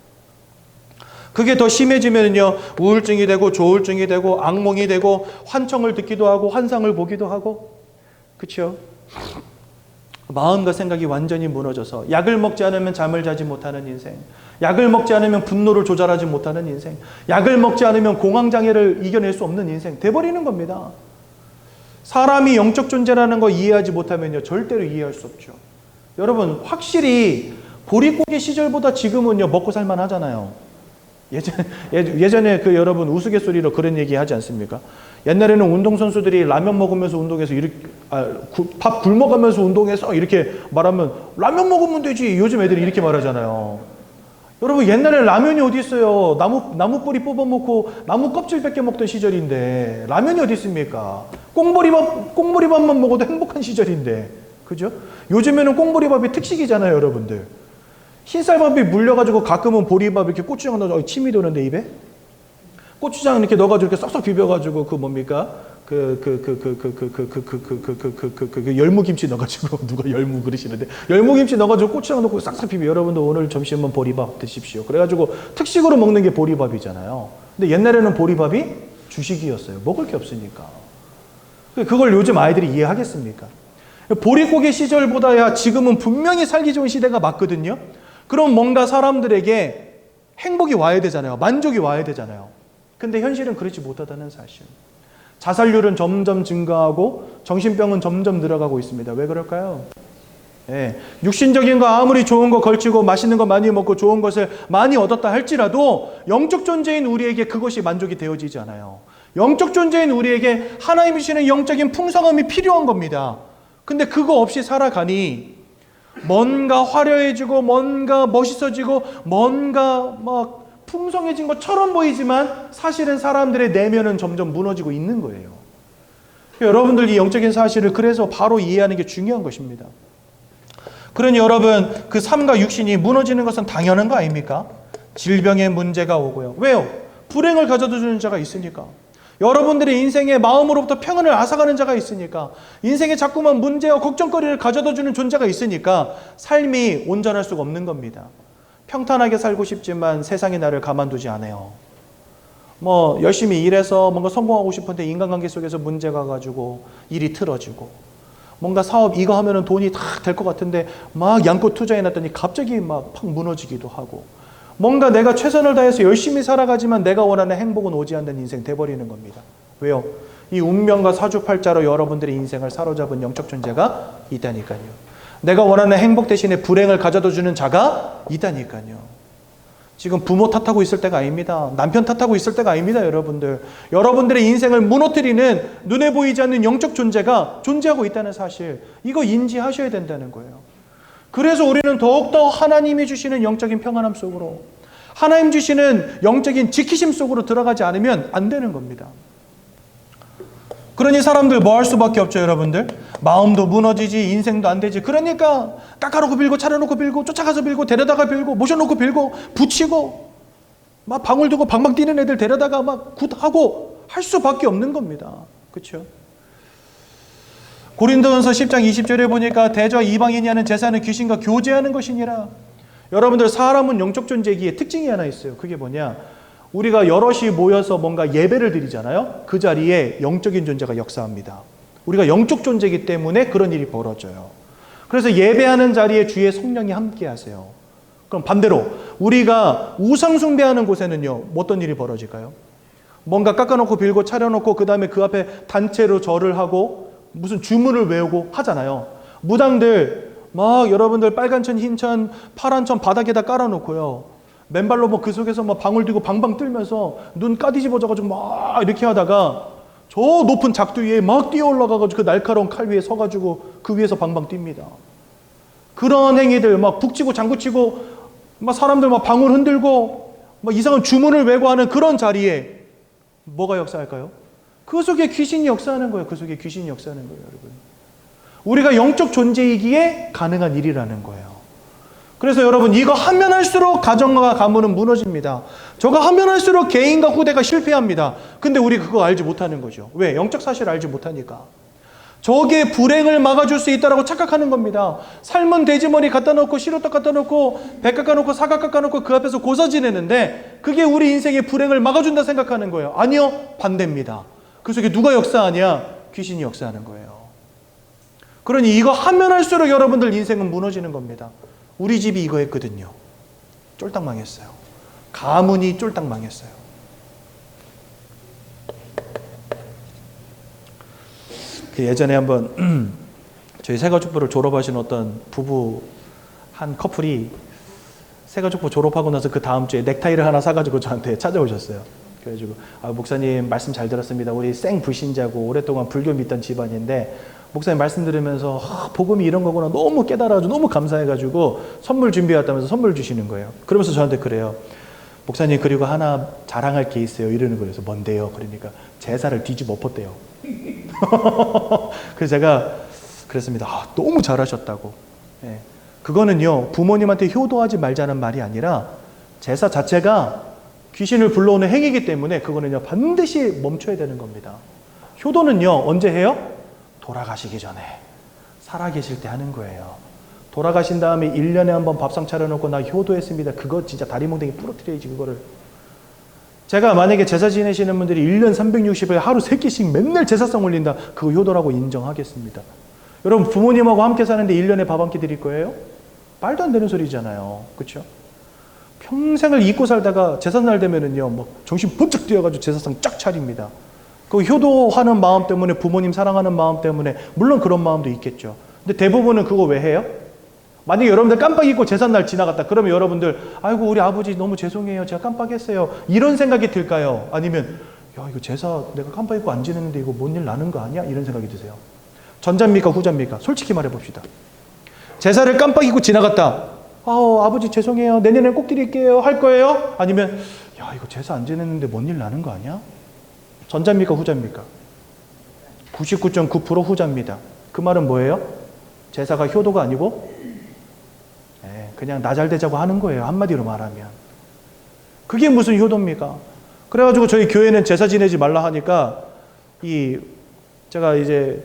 그게 더 심해지면요 우울증이 되고 조울증이 되고 악몽이 되고 환청을 듣기도 하고 환상을 보기도 하고, 그렇죠? 마음과 생각이 완전히 무너져서 약을 먹지 않으면 잠을 자지 못하는 인생, 약을 먹지 않으면 분노를 조절하지 못하는 인생, 약을 먹지 않으면 공황장애를 이겨낼 수 없는 인생 돼버리는 겁니다. 사람이 영적 존재라는 거 이해하지 못하면요 절대로 이해할 수 없죠. 여러분 확실히 보릿고개 시절보다 지금은요 먹고 살만 하잖아요. 예전에 그 여러분 우스갯소리로 그런 얘기 하지 않습니까? 옛날에는 운동선수들이 라면 먹으면서 운동해서 이렇게 밥 굶어가면서 운동해서 이렇게 말하면 라면 먹으면 되지. 요즘 애들이 이렇게 말하잖아요. 여러분 옛날에 라면이 어디 있어요? 나무 뿌리 뽑아먹고 나무 껍질 뺏겨 먹던 시절인데 라면이 어디 있습니까? 꽁보리밥만 먹어도 행복한 시절인데, 그죠? 요즘에는 꽁보리밥이 특식이잖아요, 여러분들. 흰쌀밥이 물려가지고 가끔은 보리밥 이렇게 고추장 넣어서 침이 도는데 입에 고추장 이렇게 넣어가지고 이렇게 싹싹 비벼가지고 그 뭡니까 열무김치 넣어가지고 누가 열무 그러시는데 열무김치 넣어가지고 고추장 넣고 싹싹 비벼. 여러분도 오늘 점심은 보리밥 드십시오. 그래가지고 특식으로 먹는 게 보리밥이잖아요. 근데 옛날에는 보리밥이 주식이었어요. 먹을 게 없으니까. 그걸 요즘 아이들이 이해하겠습니까? 보릿고개 시절보다야 지금은 분명히 살기 좋은 시대가 맞거든요. 그럼 뭔가 사람들에게 행복이 와야 되잖아요. 만족이 와야 되잖아요. 근데 현실은 그렇지 못하다는 사실. 자살률은 점점 증가하고 정신병은 점점 늘어가고 있습니다. 왜 그럴까요? 예, 육신적인 거 아무리 좋은 거 걸치고 맛있는 거 많이 먹고 좋은 것을 많이 얻었다 할지라도 영적 존재인 우리에게 그것이 만족이 되어지지 않아요. 영적 존재인 우리에게 하나님이 주시는 영적인 풍성함이 필요한 겁니다. 근데 그거 없이 살아가니 뭔가 화려해지고 뭔가 멋있어지고 뭔가 막 풍성해진 것처럼 보이지만 사실은 사람들의 내면은 점점 무너지고 있는 거예요. 여러분들 이 영적인 사실을 그래서 바로 이해하는 게 중요한 것입니다. 그러니 여러분, 그 삶과 육신이 무너지는 것은 당연한 거 아닙니까? 질병의 문제가 오고요. 왜요? 불행을 가져다 주는 자가 있으니까. 여러분들의 인생에 마음으로부터 평안을 앗아가는 자가 있으니까. 인생에 자꾸만 문제와 걱정거리를 가져다 주는 존재가 있으니까 삶이 온전할 수가 없는 겁니다. 평탄하게 살고 싶지만 세상이 나를 가만두지 않아요. 열심히 일해서 뭔가 성공하고 싶은데 인간관계 속에서 문제가 가지고 일이 틀어지고, 뭔가 사업 이거 하면은 돈이 다 될 것 같은데 막 양껏 투자해놨더니 갑자기 막 팍 무너지기도 하고, 뭔가 내가 최선을 다해서 열심히 살아가지만 내가 원하는 행복은 오지 않는 인생 돼버리는 겁니다. 왜요? 이 운명과 사주팔자로 여러분들의 인생을 사로잡은 영적 존재가 있다니까요. 내가 원하는 행복 대신에 불행을 가져다 주는 자가 있다니까요. 지금 부모 탓하고 있을 때가 아닙니다. 남편 탓하고 있을 때가 아닙니다, 여러분들. 여러분들의 인생을 무너뜨리는 눈에 보이지 않는 영적 존재가 존재하고 있다는 사실, 이거 인지하셔야 된다는 거예요. 그래서 우리는 더욱더 하나님이 주시는 영적인 평안함 속으로, 하나님 주시는 영적인 지키심 속으로 들어가지 않으면 안 되는 겁니다. 그러니 사람들 뭐 할 수밖에 없죠, 여러분들? 마음도 무너지지, 인생도 안 되지. 그러니까 깎아놓고 빌고, 차려놓고 빌고, 쫓아가서 빌고, 데려다가 빌고, 모셔놓고 빌고, 붙이고, 막 방울 두고 방방 뛰는 애들 데려다가 막 굿하고 할 수밖에 없는 겁니다. 그렇죠? 고린도전서 10장 20절에 보니까 대저 이방인이 하는 제사는 귀신과 교제하는 것이니라. 여러분들, 사람은 영적 존재이기에 특징이 하나 있어요. 그게 뭐냐? 우리가 여럿이 모여서 뭔가 예배를 드리잖아요. 그 자리에 영적인 존재가 역사합니다. 우리가 영적 존재이기 때문에 그런 일이 벌어져요. 그래서 예배하는 자리에 주의 성령이 함께 하세요. 그럼 반대로 우리가 우상 숭배하는 곳에는요, 어떤 일이 벌어질까요? 뭔가 깎아놓고 빌고 차려놓고 그 다음에 그 앞에 단체로 절을 하고 무슨 주문을 외우고 하잖아요. 무당들 막 여러분들 빨간 천, 흰 천, 파란 천 바닥에다 깔아놓고요. 맨발로 그 속에서 방울 들고 방방 떨면서 눈 까디집어져가지고 막 이렇게 하다가 저 높은 작두 위에 막 뛰어 올라가가지고 그 날카로운 칼 위에 서가지고 그 위에서 방방 뜁니다. 그런 행위들 북치고 장구치고 사람들 방울 흔들고 이상한 주문을 외고 하는 그런 자리에 뭐가 역사할까요? 그 속에 귀신이 역사하는 거예요. 그 속에 귀신이 역사하는 거예요, 여러분. 우리가 영적 존재이기에 가능한 일이라는 거예요. 그래서 여러분, 이거 하면 할수록 가정과 가문은 무너집니다. 저거 하면 할수록 개인과 후대가 실패합니다. 근데 우리 그거 알지 못하는 거죠. 왜? 영적 사실을 알지 못하니까. 저게 불행을 막아줄 수 있다고 착각하는 겁니다. 삶은 돼지머리 갖다 놓고 시루떡 갖다 놓고 배 깎아 놓고 사과 깎아 놓고 그 앞에서 고사 지내는데 그게 우리 인생의 불행을 막아준다 생각하는 거예요. 아니요, 반대입니다. 그 속에 누가 역사하냐? 귀신이 역사하는 거예요. 그러니 이거 하면 할수록 여러분들 인생은 무너지는 겁니다. 우리 집이 이거 했거든요. 쫄딱 망했어요. 가문이 쫄딱 망했어요. 예전에 한번 저희 새가족부를 졸업하신 어떤 부부 한 커플이 새가족부 졸업하고 나서 그 다음 주에 넥타이를 하나 사가지고 저한테 찾아오셨어요. 그래가지고 목사님 말씀 잘 들었습니다. 우리 생 불신자고 오랫동안 불교 믿던 집안인데 목사님 말씀 들으면서 복음이 이런 거구나 너무 깨달아가지고 너무 감사해가지고 선물 준비해왔다면서 선물 주시는 거예요. 그러면서 저한테 그래요. 목사님, 그리고 하나 자랑할 게 있어요. 이러는 거예요. 그래서 뭔데요? 그러니까 제사를 뒤집어 엎었대요. 그래서 제가 그랬습니다. 너무 잘하셨다고. 네. 그거는요, 부모님한테 효도하지 말자는 말이 아니라 제사 자체가 귀신을 불러오는 행위이기 때문에 그거는요 반드시 멈춰야 되는 겁니다. 효도는요 언제 해요? 돌아가시기 전에, 살아계실 때 하는 거예요. 돌아가신 다음에 1년에 한 번 밥상 차려놓고 나 효도했습니다. 그거 진짜 다리몽댕이 부러뜨려야지 그거를. 제가 만약에 제사 지내시는 분들이 1년 360일 하루 3끼씩 맨날 제사상 올린다. 그거 효도라고 인정하겠습니다. 여러분 부모님하고 함께 사는데 1년에 밥 한 끼 드릴 거예요? 말도 안 되는 소리잖아요. 그렇죠? 평생을 잊고 살다가 제삿날 되면은요, 막 정신 번쩍 뛰어가지고 제사상 쫙 차립니다. 그 효도하는 마음 때문에, 부모님 사랑하는 마음 때문에, 물론 그런 마음도 있겠죠. 근데 대부분은 그거 왜 해요? 만약에 여러분들 깜빡 잊고 제삿날 지나갔다. 그러면 여러분들, 아이고 우리 아버지 너무 죄송해요. 제가 깜빡했어요. 이런 생각이 들까요? 아니면 야 이거 제사 내가 깜빡 잊고 안 지냈는데 이거 뭔 일 나는 거 아니야? 이런 생각이 드세요. 전자입니까 후자입니까? 솔직히 말해봅시다. 제사를 깜빡 잊고 지나갔다. 아버지 죄송해요. 내년엔 꼭 드릴게요. 할 거예요? 아니면 야 이거 제사 안 지냈는데 뭔 일 나는 거 아니야? 전자입니까 후자입니까? 99.9% 후자입니다. 그 말은 뭐예요? 제사가 효도가 아니고 그냥 나 잘 되자고 하는 거예요. 한마디로 말하면. 그게 무슨 효도입니까? 그래가지고 저희 교회는 제사 지내지 말라 하니까 제가 이제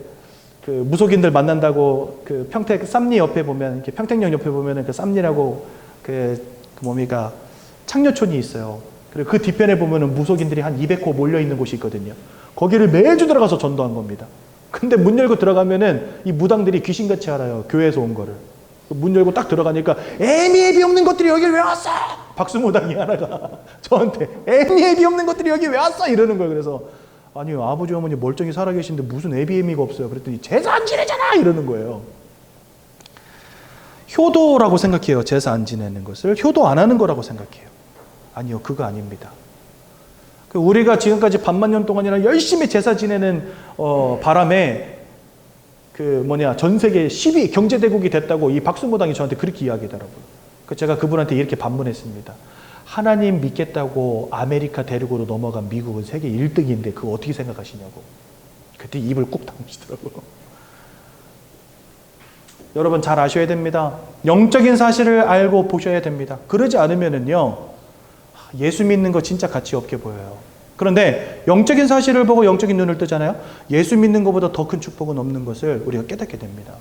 그 무속인들 만난다고 그 평택 쌈리 옆에 보면 이렇게 평택역 옆에 보면은 그 쌈리라고 그 뭡니까 창녀촌이 있어요. 그리고 그 뒤편에 보면은 무속인들이 한 200호 몰려 있는 곳이 있거든요. 거기를 매주 들어가서 전도한 겁니다. 근데 문 열고 들어가면은 이 무당들이 귀신같이 알아요. 교회에서 온 거를. 문 열고 딱 들어가니까 애미 없는 것들이 여길 왜 왔어? 박수무당이 하나가 저한테 애미 없는 것들이 여기 왜 왔어? 이러는 거예요. 그래서 아니요 아버지 어머니 멀쩡히 살아계신데 무슨 애미가 없어요. 그랬더니 제사 안 지내잖아 이러는 거예요. 효도라고 생각해요. 제사 안 지내는 것을 효도 안 하는 거라고 생각해요. 아니요 그거 아닙니다. 우리가 지금까지 반만 년 동안이나 열심히 제사 지내는 바람에 전 세계 10위 경제대국이 됐다고 이 박수무당이 저한테 그렇게 이야기하더라고요. 제가 그분한테 이렇게 반문했습니다. 하나님 믿겠다고 아메리카 대륙으로 넘어간 미국은 세계 1등인데 그거 어떻게 생각하시냐고. 그때 입을 꾹 다무시더라고요. 여러분 잘 아셔야 됩니다. 영적인 사실을 알고 보셔야 됩니다. 그러지 않으면은요, 예수 믿는 거 진짜 가치 없게 보여요. 그런데 영적인 사실을 보고 영적인 눈을 뜨잖아요. 예수 믿는 것보다 더 큰 축복은 없는 것을 우리가 깨닫게 됩니다.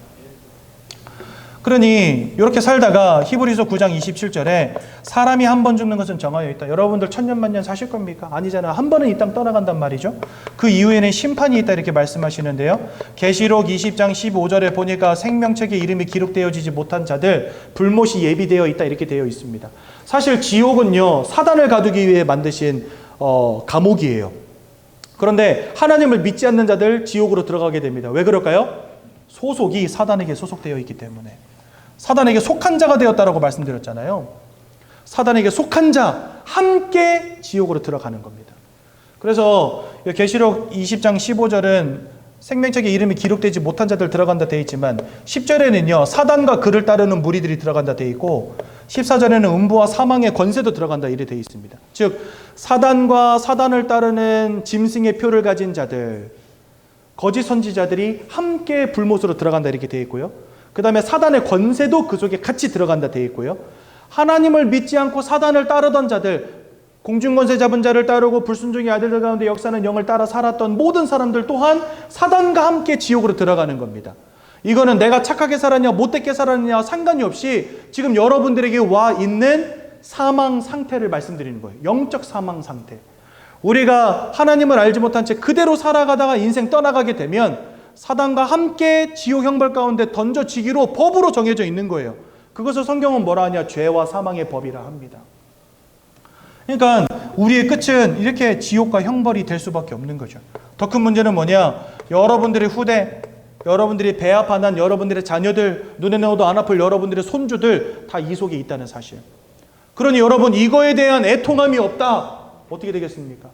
그러니 이렇게 살다가 히브리서 9장 27절에 사람이 한 번 죽는 것은 정하여 있다. 여러분들 천년만년 사실 겁니까? 아니잖아요. 한 번은 이 땅 떠나간단 말이죠. 그 이후에는 심판이 있다 이렇게 말씀하시는데요. 계시록 20장 15절에 보니까 생명책에 이름이 기록되어지지 못한 자들 불못이 예비되어 있다 이렇게 되어 있습니다. 사실 지옥은요 사단을 가두기 위해 만드신 감옥이에요. 그런데 하나님을 믿지 않는 자들 지옥으로 들어가게 됩니다. 왜 그럴까요? 소속이 사단에게 소속되어 있기 때문에. 사단에게 속한 자가 되었다라고 말씀드렸잖아요. 사단에게 속한 자 함께 지옥으로 들어가는 겁니다. 그래서 계시록 20장 15절은 생명책에 이름이 기록되지 못한 자들 들어간다 되어 있지만 10절에는요 사단과 그를 따르는 무리들이 들어간다 되어 있고 14절에는 음부와 사망의 권세도 들어간다 이래 되어 있습니다. 즉 사단과 사단을 따르는 짐승의 표를 가진 자들, 거짓 선지자들이 함께 불못으로 들어간다 이렇게 되어 있고요. 그 다음에 사단의 권세도 그 속에 같이 들어간다 되어 있고요. 하나님을 믿지 않고 사단을 따르던 자들, 공중권세 잡은 자를 따르고 불순종의 아들들 가운데 역사는 영을 따라 살았던 모든 사람들 또한 사단과 함께 지옥으로 들어가는 겁니다. 이거는 내가 착하게 살았냐 못되게 살았냐 상관이 없이 지금 여러분들에게 와 있는 사망 상태를 말씀드리는 거예요. 영적 사망 상태. 우리가 하나님을 알지 못한 채 그대로 살아가다가 인생 떠나가게 되면 사단과 함께 지옥 형벌 가운데 던져지기로 법으로 정해져 있는 거예요. 그것을 성경은 뭐라 하냐? 죄와 사망의 법이라 합니다. 그러니까 우리의 끝은 이렇게 지옥과 형벌이 될 수밖에 없는 거죠. 더 큰 문제는 뭐냐? 여러분들의 후대, 여러분들이 배아파 난 여러분들의 자녀들, 눈에 넣어도 안 아플 여러분들의 손주들 다 이 속에 있다는 사실. 그러니 여러분 이거에 대한 애통함이 없다. 어떻게 되겠습니까?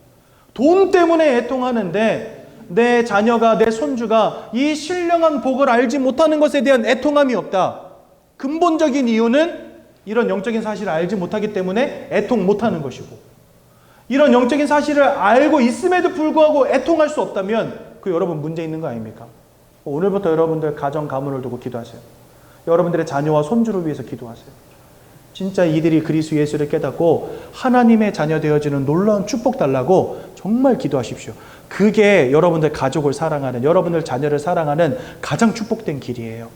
돈 때문에 애통하는데 내 자녀가, 내 손주가 이 신령한 복을 알지 못하는 것에 대한 애통함이 없다. 근본적인 이유는 이런 영적인 사실을 알지 못하기 때문에 애통 못하는 것이고, 이런 영적인 사실을 알고 있음에도 불구하고 애통할 수 없다면 그 여러분 문제 있는 거 아닙니까? 오늘부터 여러분들 가정 가문을 두고 기도하세요. 여러분들의 자녀와 손주를 위해서 기도하세요. 진짜 이들이 그리스도 예수를 깨닫고 하나님의 자녀 되어지는 놀라운 축복 달라고 정말 기도하십시오. 그게 여러분들 가족을 사랑하는, 여러분들 자녀를 사랑하는 가장 축복된 길이에요.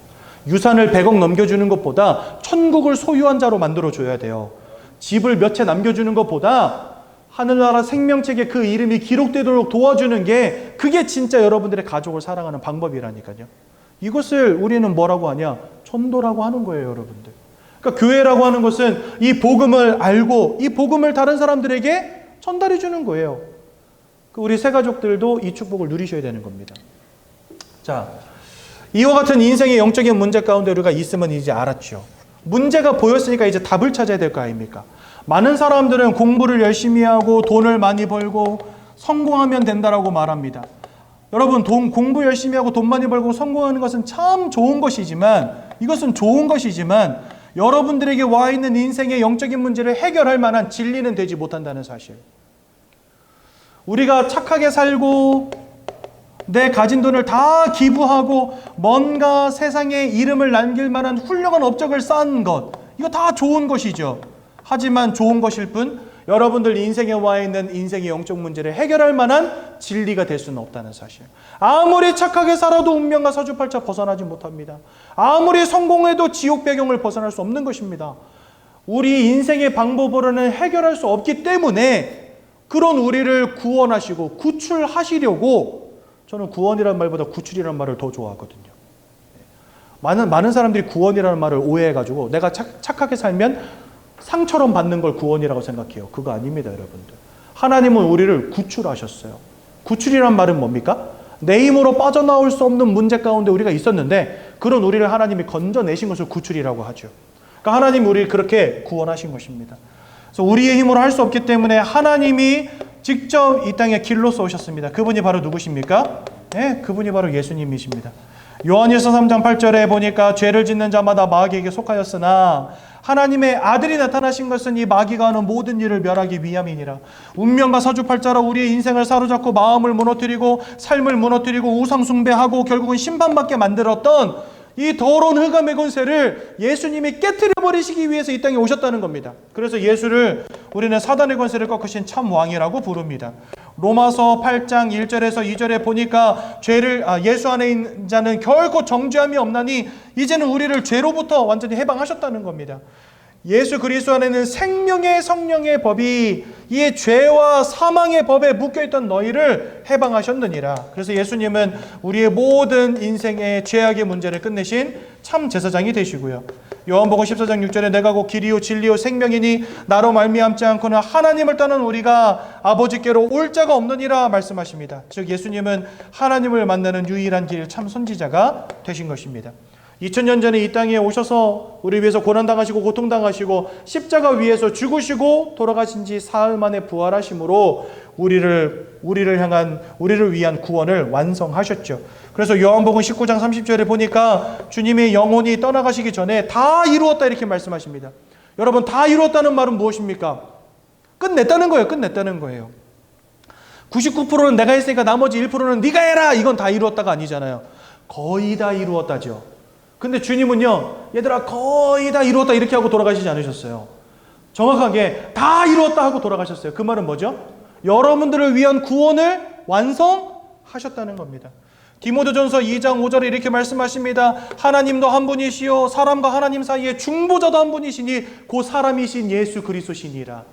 유산을 100억 넘겨주는 것보다 천국을 소유한 자로 만들어줘야 돼요. 집을 몇 채 남겨주는 것보다 하늘나라 생명책에 그 이름이 기록되도록 도와주는 게 그게 진짜 여러분들의 가족을 사랑하는 방법이라니까요. 이것을 우리는 뭐라고 하냐? 전도라고 하는 거예요, 여러분들. 그러니까 교회라고 하는 것은 이 복음을 알고 이 복음을 다른 사람들에게 전달해 주는 거예요. 우리 새 가족들도 이 축복을 누리셔야 되는 겁니다. 자, 이와 같은 인생의 영적인 문제 가운데 우리가 있으면 이제 알았죠. 문제가 보였으니까 이제 답을 찾아야 될 거 아닙니까? 많은 사람들은 공부를 열심히 하고 돈을 많이 벌고 성공하면 된다라고 말합니다. 여러분, 공부 열심히 하고 돈 많이 벌고 성공하는 것은 참 좋은 것이지만, 이것은 좋은 것이지만 여러분들에게 와 있는 인생의 영적인 문제를 해결할 만한 진리는 되지 못한다는 사실. 우리가 착하게 살고 내 가진 돈을 다 기부하고 뭔가 세상에 이름을 남길 만한 훌륭한 업적을 쌓은 것, 이거 다 좋은 것이죠. 하지만 좋은 것일 뿐 여러분들 인생에 와 있는 인생의 영적 문제를 해결할 만한 진리가 될 수는 없다는 사실. 아무리 착하게 살아도 운명과 사주팔자 벗어나지 못합니다. 아무리 성공해도 지옥 배경을 벗어날 수 없는 것입니다. 우리 인생의 방법으로는 해결할 수 없기 때문에 그런 우리를 구원하시고 구출하시려고, 저는 구원이라는 말보다 구출이라는 말을 더 좋아하거든요. 많은 사람들이 구원이라는 말을 오해해가지고 내가 착하게 살면 상처럼 받는 걸 구원이라고 생각해요. 그거 아닙니다, 여러분들. 하나님은 우리를 구출하셨어요. 구출이란 말은 뭡니까? 내 힘으로 빠져나올 수 없는 문제 가운데 우리가 있었는데 그런 우리를 하나님이 건져내신 것을 구출이라고 하죠. 그러니까 하나님이 우리를 그렇게 구원하신 것입니다. 그래서 우리의 힘으로 할 수 없기 때문에 하나님이 직접 이 땅에 길로서 오셨습니다. 그분이 바로 누구십니까? 네, 그분이 바로 예수님이십니다. 요한일서 3장 8절에 보니까 죄를 짓는 자마다 마귀에게 속하였으나 하나님의 아들이 나타나신 것은 이 마귀가 하는 모든 일을 멸하기 위함이니라. 운명과 사주팔자로 우리의 인생을 사로잡고 마음을 무너뜨리고 삶을 무너뜨리고 우상 숭배하고 결국은 심판받게 만들었던 이 더러운 흑암의 권세를 예수님이 깨트려 버리시기 위해서 이 땅에 오셨다는 겁니다. 그래서 예수를 우리는 사단의 권세를 꺾으신 참 왕이라고 부릅니다. 로마서 8장 1절에서 2절에 보니까 예수 안에 있는 자는 결코 정죄함이 없나니 이제는 우리를 죄로부터 완전히 해방하셨다는 겁니다. 예수 그리스도 안에는 생명의 성령의 법이 이 죄와 사망의 법에 묶여있던 너희를 해방하셨느니라. 그래서 예수님은 우리의 모든 인생의 죄악의 문제를 끝내신 참 제사장이 되시고요. 요한복음 14장 6절에 내가 곧 길이요 진리요 생명이니 나로 말미암지 않고는 하나님을 떠난 우리가 아버지께로 올 자가 없느니라 말씀하십니다. 즉 예수님은 하나님을 만나는 유일한 길 참 선지자가 되신 것입니다. 2000년 전에 이 땅에 오셔서 우리 위해서 고난당하시고 고통당하시고 십자가 위에서 죽으시고 돌아가신 지 사흘 만에 부활하심으로 우리를 위한 구원을 완성하셨죠. 그래서 요한복음 19장 30절에 보니까 주님의 영혼이 떠나가시기 전에 다 이루었다 이렇게 말씀하십니다. 여러분, 다 이루었다는 말은 무엇입니까? 끝냈다는 거예요. 끝냈다는 거예요. 99%는 내가 했으니까 나머지 1%는 네가 해라, 이건 다 이루었다가 아니잖아요. 거의 다 이루었다죠. 근데 주님은요, 얘들아 거의 다 이루었다 이렇게 하고 돌아가시지 않으셨어요. 정확하게 다 이루었다 하고 돌아가셨어요. 그 말은 뭐죠? 여러분들을 위한 구원을 완성하셨다는 겁니다. 디모데전서 2장 5절에 이렇게 말씀하십니다. 하나님도 한 분이시요 사람과 하나님 사이에 중보자도 한 분이시니 그 사람이신 예수 그리스도시니라.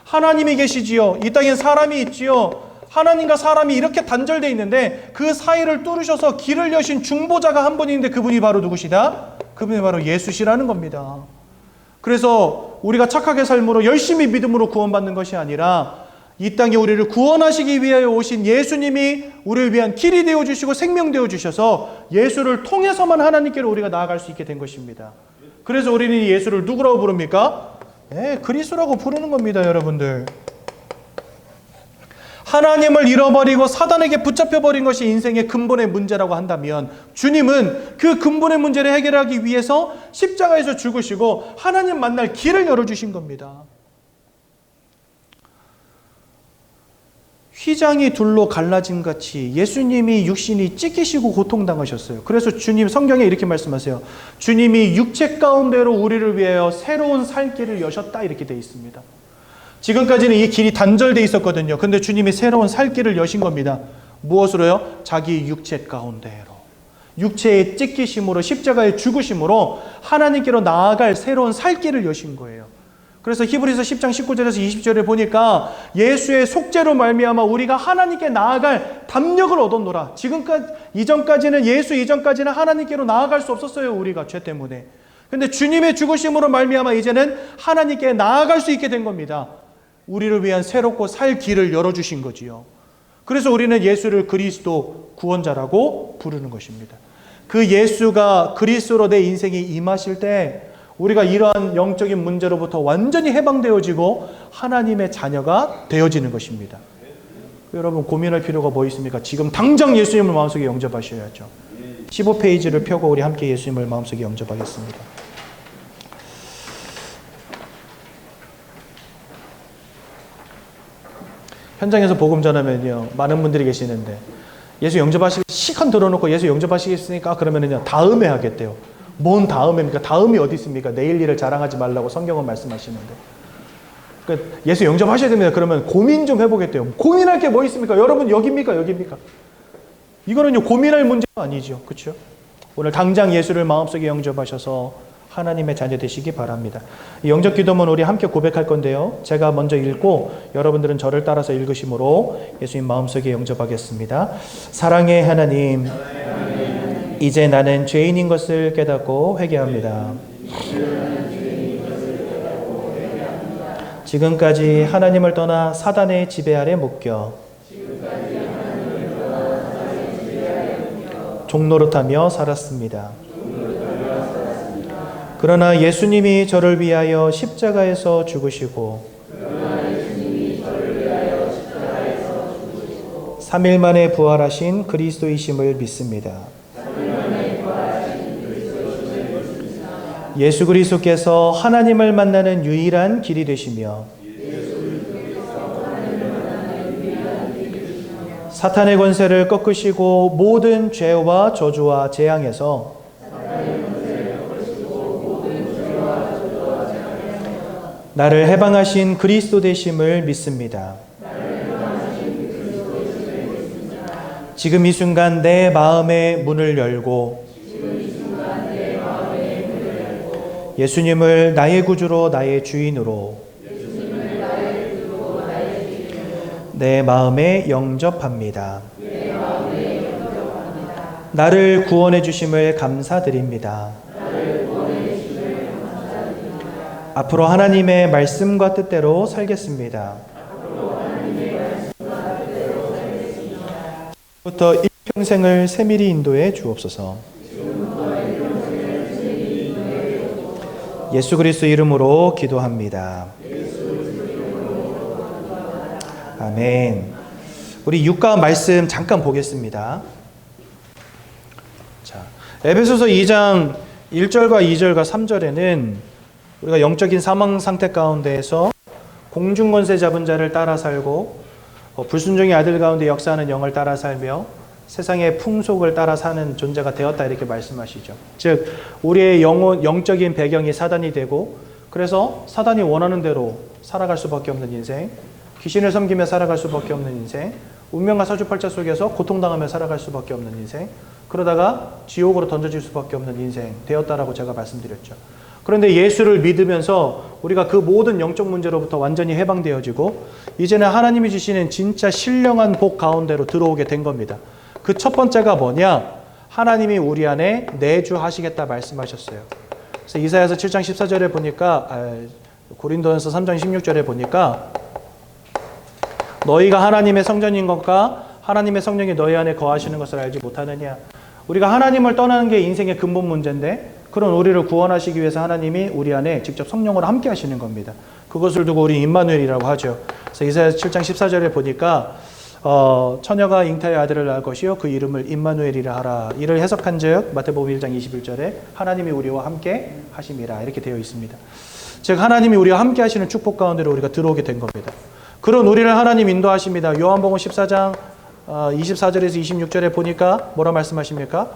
하나님이 계시지요. 이 땅엔 사람이 있지요. 하나님과 사람이 이렇게 단절되어 있는데 그 사이를 뚫으셔서 길을 여신 중보자가 한 분인데 그분이 바로 누구시다? 그분이 바로 예수시라는 겁니다. 그래서 우리가 착하게 삶으로 열심히 믿음으로 구원받는 것이 아니라 이 땅에 우리를 구원하시기 위하여 오신 예수님이 우리를 위한 길이 되어주시고 생명 되어주셔서 예수를 통해서만 하나님께로 우리가 나아갈 수 있게 된 것입니다. 그래서 우리는 예수를 누구라고 부릅니까? 네, 그리스도라고 부르는 겁니다, 여러분들. 하나님을 잃어버리고 사단에게 붙잡혀버린 것이 인생의 근본의 문제라고 한다면 주님은 그 근본의 문제를 해결하기 위해서 십자가에서 죽으시고 하나님 만날 길을 열어주신 겁니다. 휘장이 둘로 갈라짐 같이 예수님이 육신이 찢기시고 고통당하셨어요. 그래서 주님 성경에 이렇게 말씀하세요. 주님이 육체 가운데로 우리를 위하여 새로운 살 길을 여셨다 이렇게 되어 있습니다. 지금까지는 이 길이 단절되어 있었거든요. 근데 주님이 새로운 살 길을 여신 겁니다. 무엇으로요? 자기 육체 가운데로. 육체의 찢기심으로 십자가의 죽으심으로 하나님께로 나아갈 새로운 살 길을 여신 거예요. 그래서 히브리서 10장 19절에서 20절에 보니까 예수의 속죄로 말미암아 우리가 하나님께 나아갈 담력을 얻었노라. 이전까지는 예수 이전까지는 하나님께로 나아갈 수 없었어요. 우리가 죄 때문에. 근데 주님의 죽으심으로 말미암아 이제는 하나님께 나아갈 수 있게 된 겁니다. 우리를 위한 새롭고 살 길을 열어주신 거지요. 그래서 우리는 예수를 그리스도 구원자라고 부르는 것입니다. 그 예수가 그리스도로 내 인생에 임하실 때 우리가 이러한 영적인 문제로부터 완전히 해방되어지고 하나님의 자녀가 되어지는 것입니다. 여러분 고민할 필요가 뭐 있습니까? 지금 당장 예수님을 마음속에 영접하셔야죠. 15페이지를 펴고 우리 함께 예수님을 마음속에 영접하겠습니다. 현장에서 복음 전하면요, 많은 분들이 계시는데 예수 영접하시기 시간 들어놓고 예수 영접하시겠습니까? 그러면은요, 다음에 하겠대요. 뭔 다음입니까? 다음이 어디 있습니까? 내일 일을 자랑하지 말라고 성경은 말씀하시는데. 그러니까 예수 영접하셔야 됩니다. 그러면 고민 좀 해보겠대요. 고민할 게 뭐 있습니까? 여러분 여기입니까? 여기입니까? 이거는요, 고민할 문제가 아니죠. 그렇죠? 오늘 당장 예수를 마음속에 영접하셔서 하나님의 자녀 되시기 바랍니다. 이 영접 기도문 우리 함께 고백할 건데요. 제가 먼저 읽고 여러분들은 저를 따라서 읽으심으로 예수님 마음속에 영접하겠습니다. 사랑의 하나님, 이제 나는 죄인인 것을 깨닫고 회개합니다. 지금까지 하나님을 떠나 사단의 지배 아래 묶여 종노릇하며 살았습니다. 그러나 예수님이 저를 위하여 십자가에서 죽으시고 3일 만에 부활하신 그리스도이심을 믿습니다. 예수 그리스도께서 하나님을 만나는 유일한 길이 되시며 사탄의 권세를 꺾으시고 모든 죄와 저주와 재앙에서 나를 해방하신 그리스도 되심을 믿습니다. 지금 이 순간 내 마음의 문을 열고 예수님을 나의 구주로 나의 주인으로 내 마음에 영접합니다. 나를 구원해 주심을 감사드립니다. 앞으로 하나님의 말씀과 뜻대로 살겠습니다. 부터 일평생을 세밀히 인도해 주옵소서. 예수 그리스도 이름으로 기도합니다. 아멘. 우리 육가 말씀 잠깐 보겠습니다. 자, 에베소서 2장 1절과 2절과 3절에는 우리가 영적인 사망 상태 가운데에서 공중권세 잡은 자를 따라 살고 불순종의 아들 가운데 역사하는 영을 따라 살며 세상의 풍속을 따라 사는 존재가 되었다 이렇게 말씀하시죠. 즉 우리의 영적인 배경이 사단이 되고 그래서 사단이 원하는 대로 살아갈 수밖에 없는 인생, 귀신을 섬기며 살아갈 수밖에 없는 인생, 운명과 사주팔자 속에서 고통당하며 살아갈 수밖에 없는 인생, 그러다가 지옥으로 던져질 수밖에 없는 인생 되었다라고 제가 말씀드렸죠. 그런데 예수를 믿으면서 우리가 그 모든 영적 문제로부터 완전히 해방되어지고 이제는 하나님이 주시는 진짜 신령한 복 가운데로 들어오게 된 겁니다. 그 첫 번째가 뭐냐? 하나님이 우리 안에 내주하시겠다 말씀하셨어요. 그래서 이사야서 7장 14절에 보니까 고린도전서 3장 16절에 보니까 너희가 하나님의 성전인 것과 하나님의 성령이 너희 안에 거하시는 것을 알지 못하느냐. 우리가 하나님을 떠나는 게 인생의 근본 문제인데 그런 우리를 구원하시기 위해서 하나님이 우리 안에 직접 성령으로 함께 하시는 겁니다. 그것을 두고 우리 임마누엘이라고 하죠. 그래서 이사야 7장 14절에 보니까 처녀가 잉타의 아들을 낳을 것이요 그 이름을 임마누엘이라 하라. 이를 해석한즉 마태복음 1장 21절에 하나님이 우리와 함께 하심이라 이렇게 되어 있습니다. 즉 하나님이 우리와 함께 하시는 축복 가운데로 우리가 들어오게 된 겁니다. 그런 우리를 하나님 인도하십니다. 요한복음 14장 24절에서 26절에 보니까 뭐라 말씀하십니까?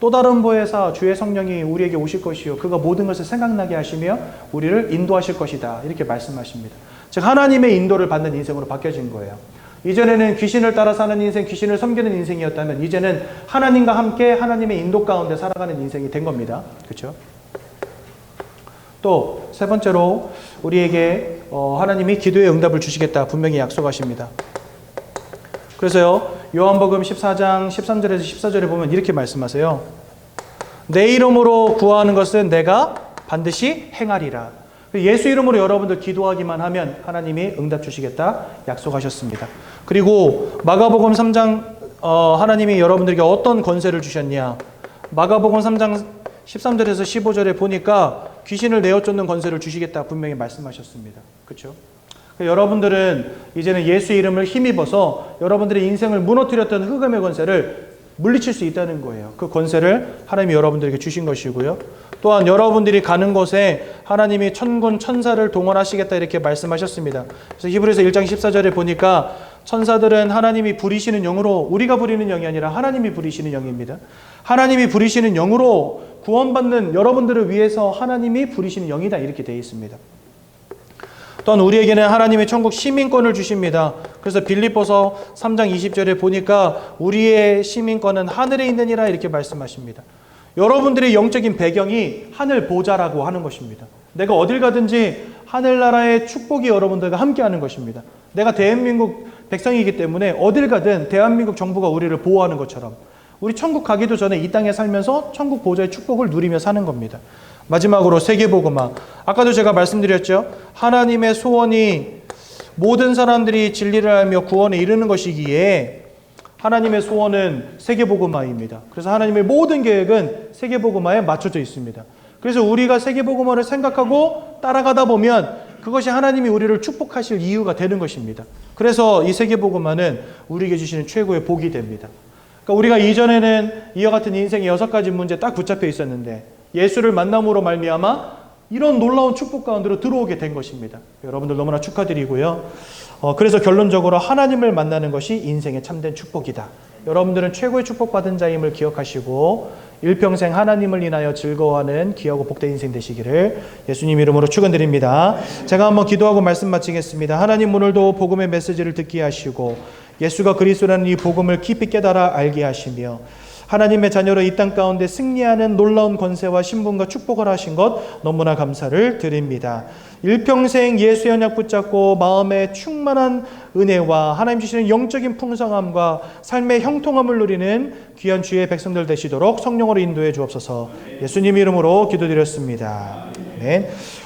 또 다른 보혜사 주의 성령이 우리에게 오실 것이요 그가 모든 것을 생각나게 하시며 우리를 인도하실 것이다 이렇게 말씀하십니다. 즉 하나님의 인도를 받는 인생으로 바뀌어진 거예요. 이전에는 귀신을 따라 사는 인생, 귀신을 섬기는 인생이었다면 이제는 하나님과 함께 하나님의 인도 가운데 살아가는 인생이 된 겁니다. 그렇죠? 또 세 번째로 우리에게 하나님이 기도의 응답을 주시겠다 분명히 약속하십니다. 그래서요, 요한복음 14장 13절에서 14절에 보면 이렇게 말씀하세요. 내 이름으로 구하는 것은 내가 반드시 행하리라. 예수 이름으로 여러분들 기도하기만 하면 하나님이 응답 주시겠다 약속하셨습니다. 그리고 마가복음 3장 하나님이 여러분들에게 어떤 권세를 주셨냐. 마가복음 3장 13절에서 15절에 보니까 귀신을 내어 쫓는 권세를 주시겠다 분명히 말씀하셨습니다. 그렇죠? 여러분들은 이제는 예수 이름을 힘입어서 여러분들의 인생을 무너뜨렸던 흑암의 권세를 물리칠 수 있다는 거예요. 그 권세를 하나님이 여러분들에게 주신 것이고요. 또한 여러분들이 가는 곳에 하나님이 천군 천사를 동원하시겠다 이렇게 말씀하셨습니다. 그래서 히브리서 1장 14절에 보니까 천사들은 하나님이 부리시는 영으로, 우리가 부리는 영이 아니라 하나님이 부리시는 영입니다. 하나님이 부리시는 영으로 구원받는 여러분들을 위해서 하나님이 부리시는 영이다 이렇게 되어 있습니다. 또한 우리에게는 하나님의 천국 시민권을 주십니다. 그래서 빌립보서 3장 20절에 보니까 우리의 시민권은 하늘에 있느니라 이렇게 말씀하십니다. 여러분들의 영적인 배경이 하늘 보좌라고 하는 것입니다. 내가 어딜 가든지 하늘나라의 축복이 여러분들과 함께하는 것입니다. 내가 대한민국 백성이기 때문에 어딜 가든 대한민국 정부가 우리를 보호하는 것처럼 우리 천국 가기도 전에 이 땅에 살면서 천국 보좌의 축복을 누리며 사는 겁니다. 마지막으로 세계복음화. 아까도 제가 말씀드렸죠. 하나님의 소원이 모든 사람들이 진리를 알며 구원에 이르는 것이기에 하나님의 소원은 세계복음화입니다. 그래서 하나님의 모든 계획은 세계복음화에 맞춰져 있습니다. 그래서 우리가 세계복음화를 생각하고 따라가다 보면 그것이 하나님이 우리를 축복하실 이유가 되는 것입니다. 그래서 이 세계복음화는 우리에게 주시는 최고의 복이 됩니다. 그러니까 우리가 이전에는 이와 같은 인생의 6가지 문제 딱 붙잡혀 있었는데 예수를 만남으로 말미암아 이런 놀라운 축복 가운데로 들어오게 된 것입니다. 여러분들 너무나 축하드리고요. 그래서 결론적으로 하나님을 만나는 것이 인생의 참된 축복이다. 여러분들은 최고의 축복받은 자임을 기억하시고 일평생 하나님을 인하여 즐거워하는 귀하고 복된 인생 되시기를 예수님 이름으로 축원드립니다. 제가 한번 기도하고 말씀 마치겠습니다. 하나님 오늘도 복음의 메시지를 듣게 하시고 예수가 그리스도라는 이 복음을 깊이 깨달아 알게 하시며 하나님의 자녀로 이 땅 가운데 승리하는 놀라운 권세와 신분과 축복을 하신 것 너무나 감사를 드립니다. 일평생 예수의 언약 붙잡고 마음에 충만한 은혜와 하나님 주시는 영적인 풍성함과 삶의 형통함을 누리는 귀한 주의 백성들 되시도록 성령으로 인도해 주옵소서. 예수님 이름으로 기도드렸습니다. 아멘.